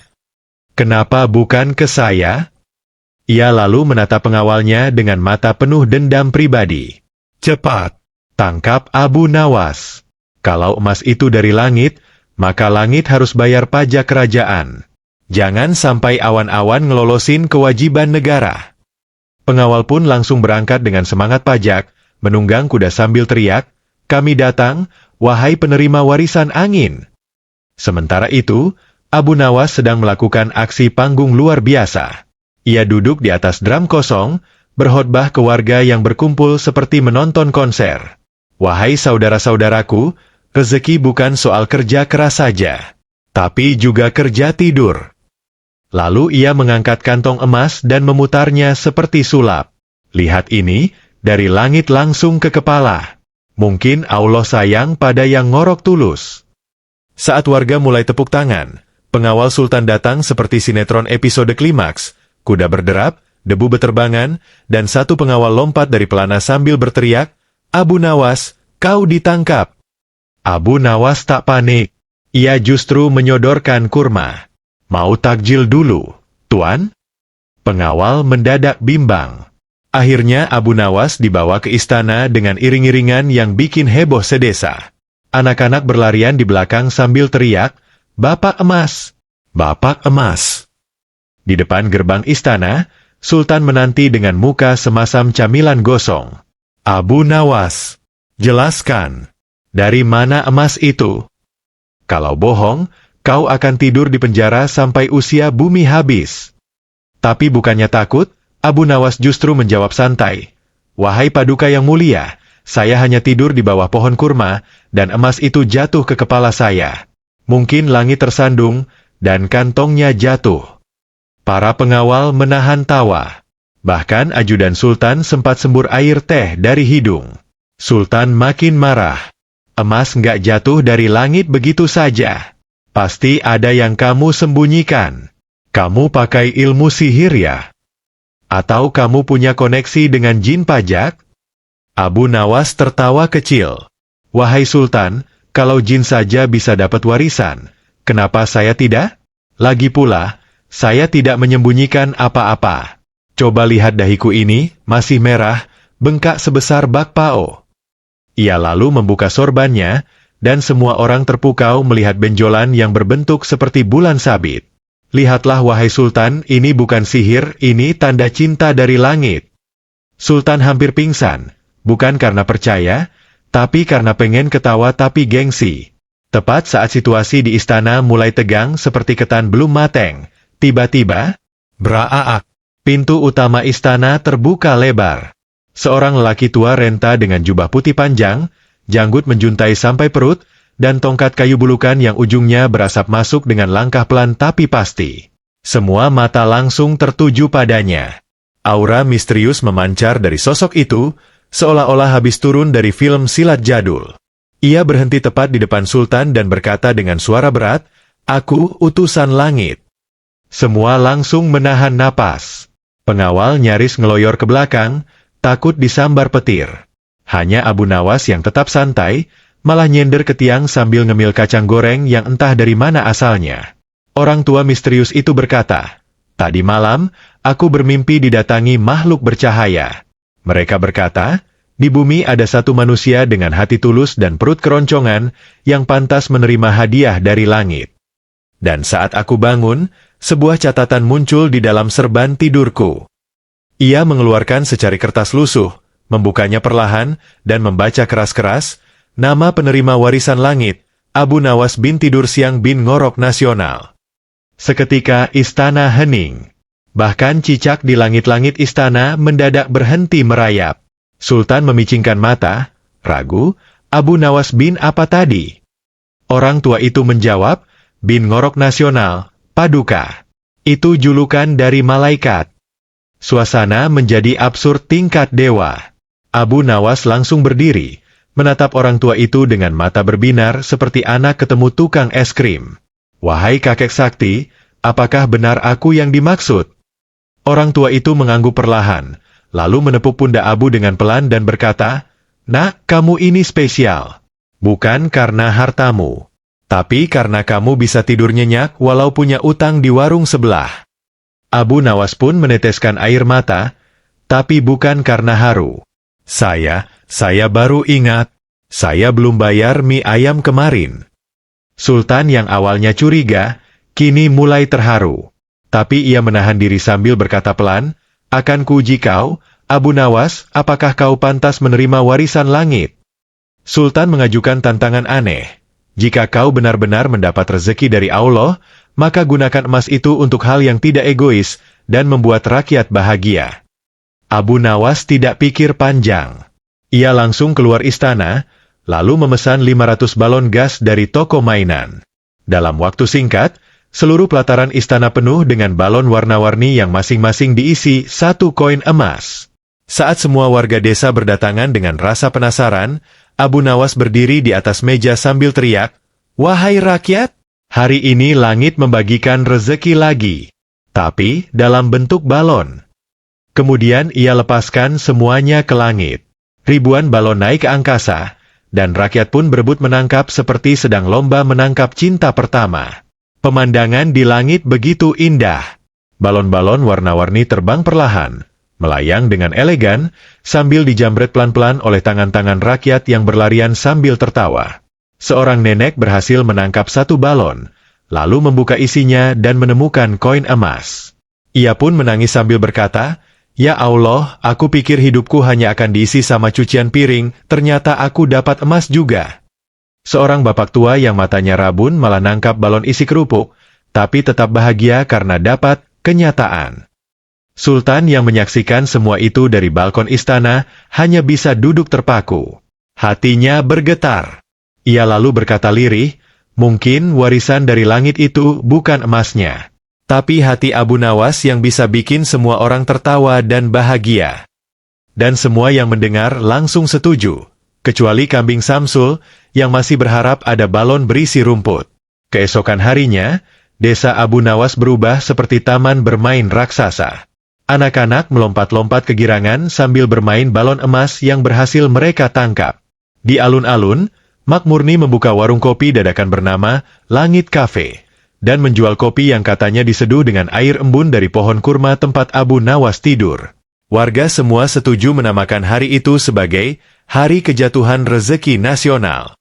Kenapa bukan ke saya?" Ia lalu menatap pengawalnya dengan mata penuh dendam pribadi. "Cepat, tangkap Abu Nawas. Kalau emas itu dari langit, maka langit harus bayar pajak kerajaan. Jangan sampai awan-awan ngelolosin kewajiban negara." Pengawal pun langsung berangkat dengan semangat pajak, menunggang kuda sambil teriak, "Kami datang, wahai penerima warisan angin." Sementara itu, Abu Nawas sedang melakukan aksi panggung luar biasa. Ia duduk di atas drum kosong, berkhotbah ke warga yang berkumpul seperti menonton konser. "Wahai saudara-saudaraku, rezeki bukan soal kerja keras saja, tapi juga kerja tidur." Lalu ia mengangkat kantong emas dan memutarnya seperti sulap. "Lihat ini, dari langit langsung ke kepala. Mungkin Allah sayang pada yang ngorok tulus." Saat warga mulai tepuk tangan, pengawal Sultan datang seperti sinetron episode klimaks, kuda berderap, debu beterbangan, dan satu pengawal lompat dari pelana sambil berteriak, "Abu Nawas, kau ditangkap!" Abu Nawas tak panik. Ia justru menyodorkan kurma. "Mau takjil dulu, Tuan?" Pengawal mendadak bimbang. Akhirnya Abu Nawas dibawa ke istana dengan iring-iringan yang bikin heboh sedesa. Anak-anak berlarian di belakang sambil teriak, "Bapak emas! Bapak emas!" Di depan gerbang istana, Sultan menanti dengan muka semasam camilan gosong. "Abu Nawas, jelaskan, dari mana emas itu? Kalau bohong, kau akan tidur di penjara sampai usia bumi habis." Tapi bukannya takut, Abu Nawas justru menjawab santai, "Wahai Paduka yang mulia, saya hanya tidur di bawah pohon kurma, dan emas itu jatuh ke kepala saya. Mungkin langit tersandung, dan kantongnya jatuh." Para pengawal menahan tawa. Bahkan ajudan Sultan sempat sembur air teh dari hidung. Sultan makin marah. Emas nggak jatuh dari langit begitu saja. Pasti ada yang kamu sembunyikan. Kamu pakai ilmu sihir ya? Atau kamu punya koneksi dengan jin pajak? Abu Nawas tertawa kecil. Wahai Sultan, kalau jin saja bisa dapat warisan, kenapa saya tidak? Lagi pula, saya tidak menyembunyikan apa-apa. Coba lihat dahiku ini, masih merah, bengkak sebesar bakpao. Ia lalu membuka sorbannya, dan semua orang terpukau melihat benjolan yang berbentuk seperti bulan sabit. Lihatlah wahai Sultan, ini bukan sihir, ini tanda cinta dari langit. Sultan hampir pingsan, bukan karena percaya, tapi karena pengen ketawa tapi gengsi. Tepat saat situasi di istana mulai tegang seperti ketan belum mateng, tiba-tiba, braak. Pintu utama istana terbuka lebar. Seorang lelaki tua renta dengan jubah putih panjang, janggut menjuntai sampai perut, dan tongkat kayu bulukan yang ujungnya berasap masuk dengan langkah pelan tapi pasti. Semua mata langsung tertuju padanya. Aura misterius memancar dari sosok itu, seolah-olah habis turun dari film silat jadul. Ia berhenti tepat di depan Sultan dan berkata dengan suara berat, "Aku utusan langit." Semua langsung menahan napas. Pengawal nyaris ngeloyor ke belakang, takut disambar petir. Hanya Abu Nawas yang tetap santai, malah nyender ke tiang sambil ngemil kacang goreng yang entah dari mana asalnya. Orang tua misterius itu berkata, "Tadi malam, aku bermimpi didatangi makhluk bercahaya." Mereka berkata, "Di bumi ada satu manusia dengan hati tulus dan perut keroncongan yang pantas menerima hadiah dari langit." Dan saat aku bangun, sebuah catatan muncul di dalam serban tidurku. Ia mengeluarkan secari kertas lusuh, membukanya perlahan, dan membaca keras-keras, nama penerima warisan langit, Abu Nawas bin Tidur Siang bin Ngorok Nasional. Seketika istana hening. Bahkan cicak di langit-langit istana mendadak berhenti merayap. Sultan memicingkan mata, ragu, Abu Nawas bin apa tadi? Orang tua itu menjawab, bin Ngorok Nasional, Paduka. Itu julukan dari malaikat. Suasana menjadi absurd tingkat dewa. Abu Nawas langsung berdiri, menatap orang tua itu dengan mata berbinar seperti anak ketemu tukang es krim. "Wahai kakek sakti, apakah benar aku yang dimaksud?" Orang tua itu mengangguk perlahan, lalu menepuk pundak Abu dengan pelan dan berkata, "Nak, kamu ini spesial. Bukan karena hartamu, tapi karena kamu bisa tidur nyenyak walau punya utang di warung sebelah." Abu Nawas pun meneteskan air mata, tapi bukan karena haru. Saya baru ingat, saya belum bayar mie ayam kemarin." Sultan yang awalnya curiga, kini mulai terharu. Tapi ia menahan diri sambil berkata pelan, "Akan kuuji kau, Abu Nawas, apakah kau pantas menerima warisan langit?" Sultan mengajukan tantangan aneh. "Jika kau benar-benar mendapat rezeki dari Allah, maka gunakan emas itu untuk hal yang tidak egois dan membuat rakyat bahagia." Abu Nawas tidak pikir panjang. Ia langsung keluar istana, lalu memesan 500 balon gas dari toko mainan. Dalam waktu singkat, seluruh pelataran istana penuh dengan balon warna-warni yang masing-masing diisi 1 koin emas. Saat semua warga desa berdatangan dengan rasa penasaran, Abu Nawas berdiri di atas meja sambil teriak, "Wahai rakyat, hari ini langit membagikan rezeki lagi, tapi dalam bentuk balon." Kemudian ia lepaskan semuanya ke langit. Ribuan balon naik ke angkasa, dan rakyat pun berebut menangkap seperti sedang lomba menangkap cinta pertama. Pemandangan di langit begitu indah. Balon-balon warna-warni terbang perlahan, melayang dengan elegan, sambil dijamret pelan-pelan oleh tangan-tangan rakyat yang berlarian sambil tertawa. Seorang nenek berhasil menangkap 1 balon, lalu membuka isinya dan menemukan koin emas. Ia pun menangis sambil berkata, "Ya Allah, aku pikir hidupku hanya akan diisi sama cucian piring, ternyata aku dapat emas juga." Seorang bapak tua yang matanya rabun malah nangkap balon isi kerupuk, tapi tetap bahagia karena dapat kenyataan. Sultan yang menyaksikan semua itu dari balkon istana hanya bisa duduk terpaku. Hatinya bergetar. Ia lalu berkata lirih, "Mungkin warisan dari langit itu bukan emasnya, Tapi hati Abu Nawas yang bisa bikin semua orang tertawa dan bahagia. Dan semua yang mendengar langsung setuju, kecuali Kambing Samsul yang masih berharap ada balon berisi rumput. Keesokan harinya, desa Abu Nawas berubah seperti taman bermain raksasa. Anak-anak melompat-lompat kegirangan sambil bermain balon emas yang berhasil mereka tangkap. Di alun-alun, Makmurni membuka warung kopi dadakan bernama Langit Cafe, dan menjual kopi yang katanya diseduh dengan air embun dari pohon kurma tempat Abu Nawas tidur. Warga semua setuju menamakan hari itu sebagai Hari Kejatuhan Rezeki Nasional.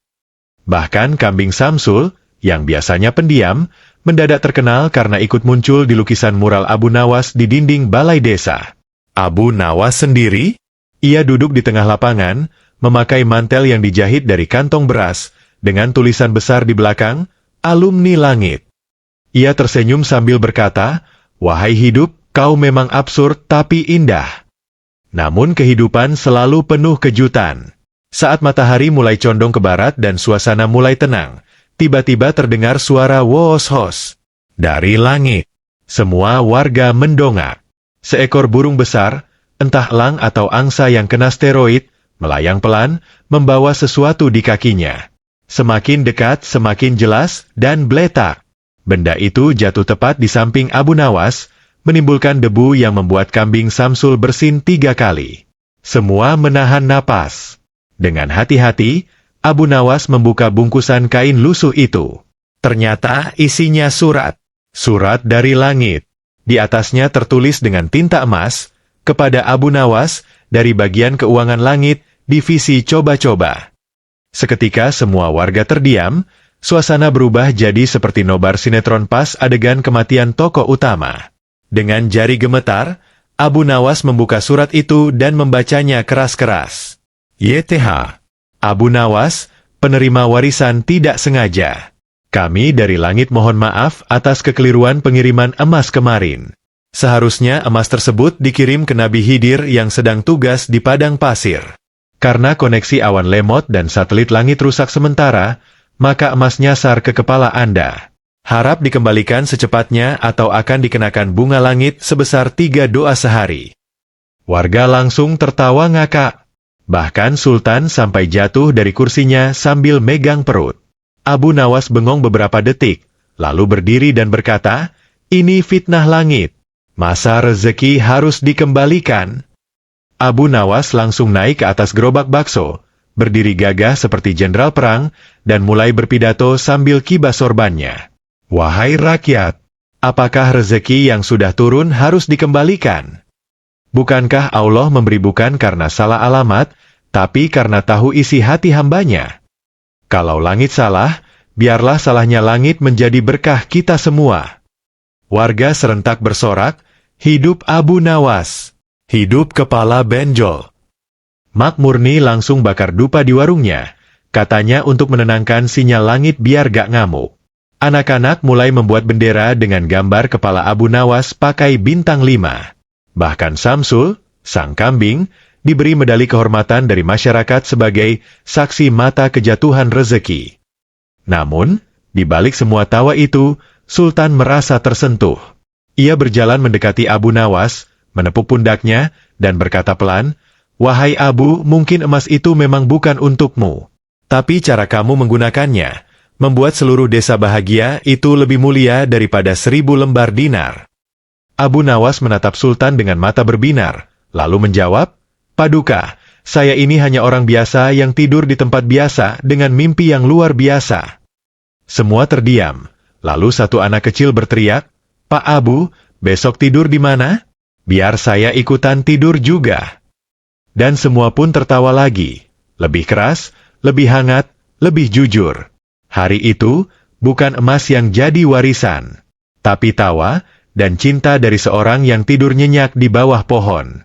Bahkan Kambing Samsul, yang biasanya pendiam, mendadak terkenal karena ikut muncul di lukisan mural Abu Nawas di dinding balai desa. Abu Nawas sendiri? Ia duduk di tengah lapangan, memakai mantel yang dijahit dari kantong beras, dengan tulisan besar di belakang, Alumni Langit. Ia tersenyum sambil berkata, "Wahai hidup, kau memang absurd tapi indah." Namun kehidupan selalu penuh kejutan. Saat matahari mulai condong ke barat dan suasana mulai tenang, tiba-tiba terdengar suara wos-hos dari langit. Semua warga mendongak. Seekor burung besar, entah elang atau angsa yang kena steroid, melayang pelan, membawa sesuatu di kakinya. Semakin dekat, semakin jelas, dan beletak. Benda itu jatuh tepat di samping Abu Nawas, menimbulkan debu yang membuat Kambing Samsul bersin 3 kali. Semua menahan napas. Dengan hati-hati, Abu Nawas membuka bungkusan kain lusuh itu. Ternyata isinya surat. Surat dari langit. Di atasnya tertulis dengan tinta emas, kepada Abu Nawas, dari bagian keuangan langit, divisi coba-coba. Seketika semua warga terdiam, suasana berubah jadi seperti nobar sinetron pas adegan kematian tokoh utama. Dengan jari gemetar, Abu Nawas membuka surat itu dan membacanya keras-keras. YTH. Abu Nawas, penerima warisan tidak sengaja. Kami dari langit mohon maaf atas kekeliruan pengiriman emas kemarin. Seharusnya emas tersebut dikirim ke Nabi Khidir yang sedang tugas di padang pasir. Karena koneksi awan lemot dan satelit langit rusak sementara, maka emas nyasar ke kepala Anda. Harap dikembalikan secepatnya atau akan dikenakan bunga langit sebesar 3 doa sehari. Warga langsung tertawa ngakak. Bahkan Sultan sampai jatuh dari kursinya sambil megang perut. Abu Nawas bengong beberapa detik, lalu berdiri dan berkata, "Ini fitnah langit. Masa rezeki harus dikembalikan?" Abu Nawas langsung naik ke atas gerobak bakso, berdiri gagah seperti jenderal perang, dan mulai berpidato sambil kibas sorbannya. "Wahai rakyat, apakah rezeki yang sudah turun harus dikembalikan? Bukankah Allah memberi bukan karena salah alamat, tapi karena tahu isi hati hambanya? Kalau langit salah, biarlah salahnya langit menjadi berkah kita semua." Warga serentak bersorak, "Hidup Abu Nawas! Hidup kepala benjol!" Makmurni langsung bakar dupa di warungnya, katanya untuk menenangkan sinyal langit biar gak ngamuk. Anak-anak mulai membuat bendera dengan gambar kepala Abu Nawas pakai bintang 5. Bahkan Samsul, sang kambing, diberi medali kehormatan dari masyarakat sebagai saksi mata kejatuhan rezeki. Namun, di balik semua tawa itu, Sultan merasa tersentuh. Ia berjalan mendekati Abu Nawas, menepuk pundaknya, dan berkata pelan, "Wahai Abu, mungkin emas itu memang bukan untukmu. Tapi cara kamu menggunakannya, membuat seluruh desa bahagia itu lebih mulia daripada 1000 lembar dinar." Abu Nawas menatap Sultan dengan mata berbinar, lalu menjawab, "Paduka, saya ini hanya orang biasa yang tidur di tempat biasa dengan mimpi yang luar biasa." Semua terdiam, lalu satu anak kecil berteriak, "Pak Abu, besok tidur di mana? Biar saya ikutan tidur juga." Dan semua pun tertawa lagi, lebih keras, lebih hangat, lebih jujur. Hari itu, bukan emas yang jadi warisan, tapi tawa dan cinta dari seorang yang tidur nyenyak di bawah pohon.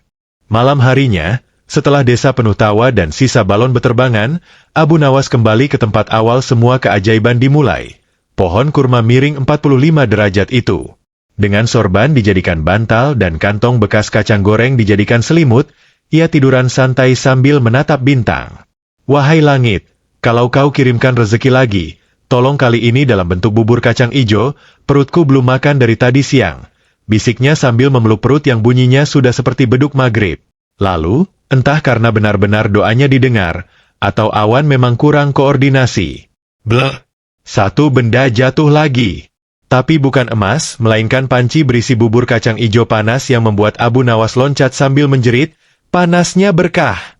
Malam harinya, setelah desa penuh tawa dan sisa balon beterbangan, Abu Nawas kembali ke tempat awal semua keajaiban dimulai. Pohon kurma miring 45 derajat itu. Dengan sorban dijadikan bantal dan kantong bekas kacang goreng dijadikan selimut, ia tiduran santai sambil menatap bintang. "Wahai langit, kalau kau kirimkan rezeki lagi, Tolong kali ini dalam bentuk bubur kacang ijo, perutku belum makan dari tadi siang. Bisiknya sambil memeluk perut yang bunyinya sudah seperti beduk maghrib. Lalu, entah karena benar-benar doanya didengar, atau awan memang kurang koordinasi. Bleh! Satu benda jatuh lagi. Tapi bukan emas, melainkan panci berisi bubur kacang ijo panas yang membuat Abu Nawas loncat sambil menjerit, panasnya berkah.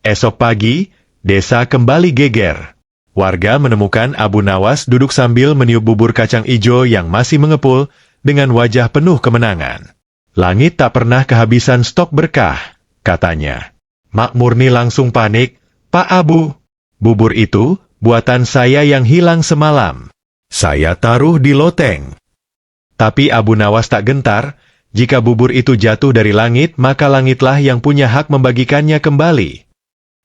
Esok pagi, desa kembali geger. Warga menemukan Abu Nawas duduk sambil meniup bubur kacang ijo yang masih mengepul, dengan wajah penuh kemenangan. Langit tak pernah kehabisan stok berkah, katanya. Mak Murni langsung panik, Pak Abu, bubur itu, buatan saya yang hilang semalam. Saya taruh di loteng. Tapi Abu Nawas tak gentar, jika bubur itu jatuh dari langit maka langitlah yang punya hak membagikannya kembali.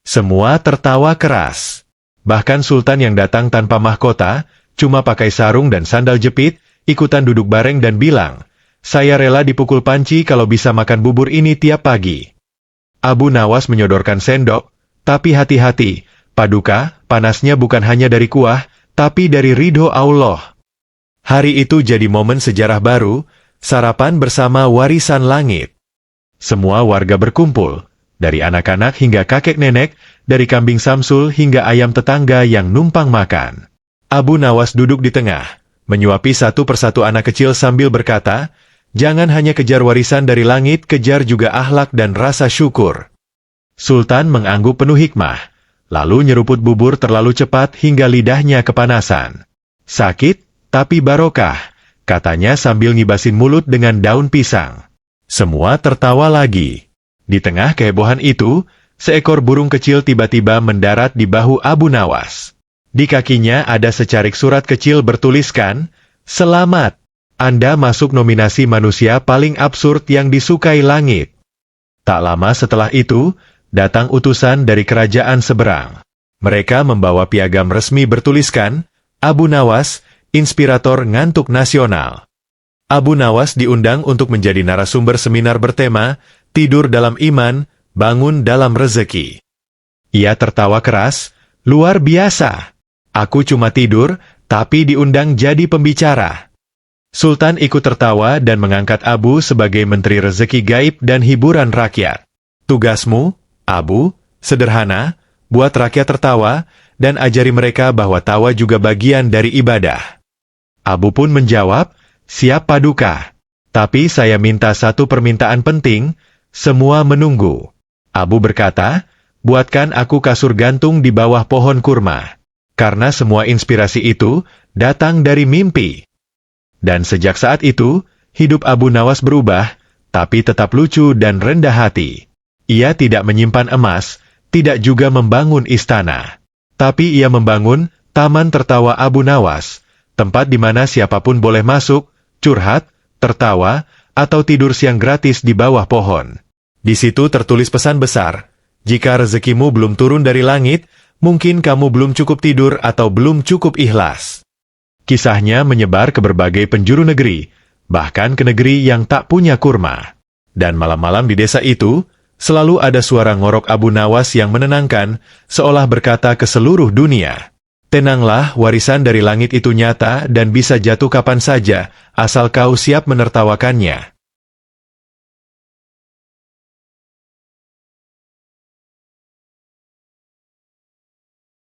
Semua tertawa keras. Bahkan Sultan yang datang tanpa mahkota, cuma pakai sarung dan sandal jepit, ikutan duduk bareng dan bilang, saya rela dipukul panci kalau bisa makan bubur ini tiap pagi. Abu Nawas menyodorkan sendok, tapi hati-hati, Paduka, panasnya bukan hanya dari kuah, tapi dari ridho Allah. Hari itu jadi momen sejarah baru, sarapan bersama warisan langit. Semua warga berkumpul, dari anak-anak hingga kakek nenek, dari kambing Samsul hingga ayam tetangga yang numpang makan. Abu Nawas duduk di tengah, menyuapi satu persatu anak kecil sambil berkata, jangan hanya kejar warisan dari langit, kejar juga akhlak dan rasa syukur. Sultan mengangguk penuh hikmah, lalu nyeruput bubur terlalu cepat hingga lidahnya kepanasan. Sakit, tapi barokah, katanya sambil ngibasin mulut dengan daun pisang. Semua tertawa lagi. Di tengah kehebohan itu, seekor burung kecil tiba-tiba mendarat di bahu Abu Nawas. Di kakinya ada secarik surat kecil bertuliskan, selamat, Anda masuk nominasi manusia paling absurd yang disukai langit. Tak lama setelah itu, datang utusan dari kerajaan seberang. Mereka membawa piagam resmi bertuliskan, Abu Nawas, inspirator ngantuk nasional. Abu Nawas diundang untuk menjadi narasumber seminar bertema, tidur dalam iman, bangun dalam rezeki. Ia tertawa keras, luar biasa. Aku cuma tidur, tapi diundang jadi pembicara. Sultan ikut tertawa dan mengangkat Abu sebagai Menteri Rezeki Gaib dan Hiburan Rakyat. Tugasmu, Abu, sederhana, buat rakyat tertawa, dan ajari mereka bahwa tawa juga bagian dari ibadah. Abu pun menjawab, siap Paduka. Tapi saya minta satu permintaan penting, semua menunggu. Abu berkata, buatkan aku kasur gantung di bawah pohon kurma. Karena semua inspirasi itu datang dari mimpi. Dan sejak saat itu, hidup Abu Nawas berubah, tapi tetap lucu dan rendah hati. Ia tidak menyimpan emas, tidak juga membangun istana. Tapi ia membangun Taman Tertawa Abu Nawas, tempat di mana siapapun boleh masuk, curhat, tertawa, atau tidur siang gratis di bawah pohon. Di situ tertulis pesan besar, jika rezekimu belum turun dari langit, mungkin kamu belum cukup tidur atau belum cukup ikhlas. Kisahnya menyebar ke berbagai penjuru negeri, bahkan ke negeri yang tak punya kurma. Dan malam-malam di desa itu, selalu ada suara ngorok Abu Nawas yang menenangkan, seolah berkata ke seluruh dunia. Tenanglah, warisan dari langit itu nyata dan bisa jatuh kapan saja, asal kau siap menertawakannya.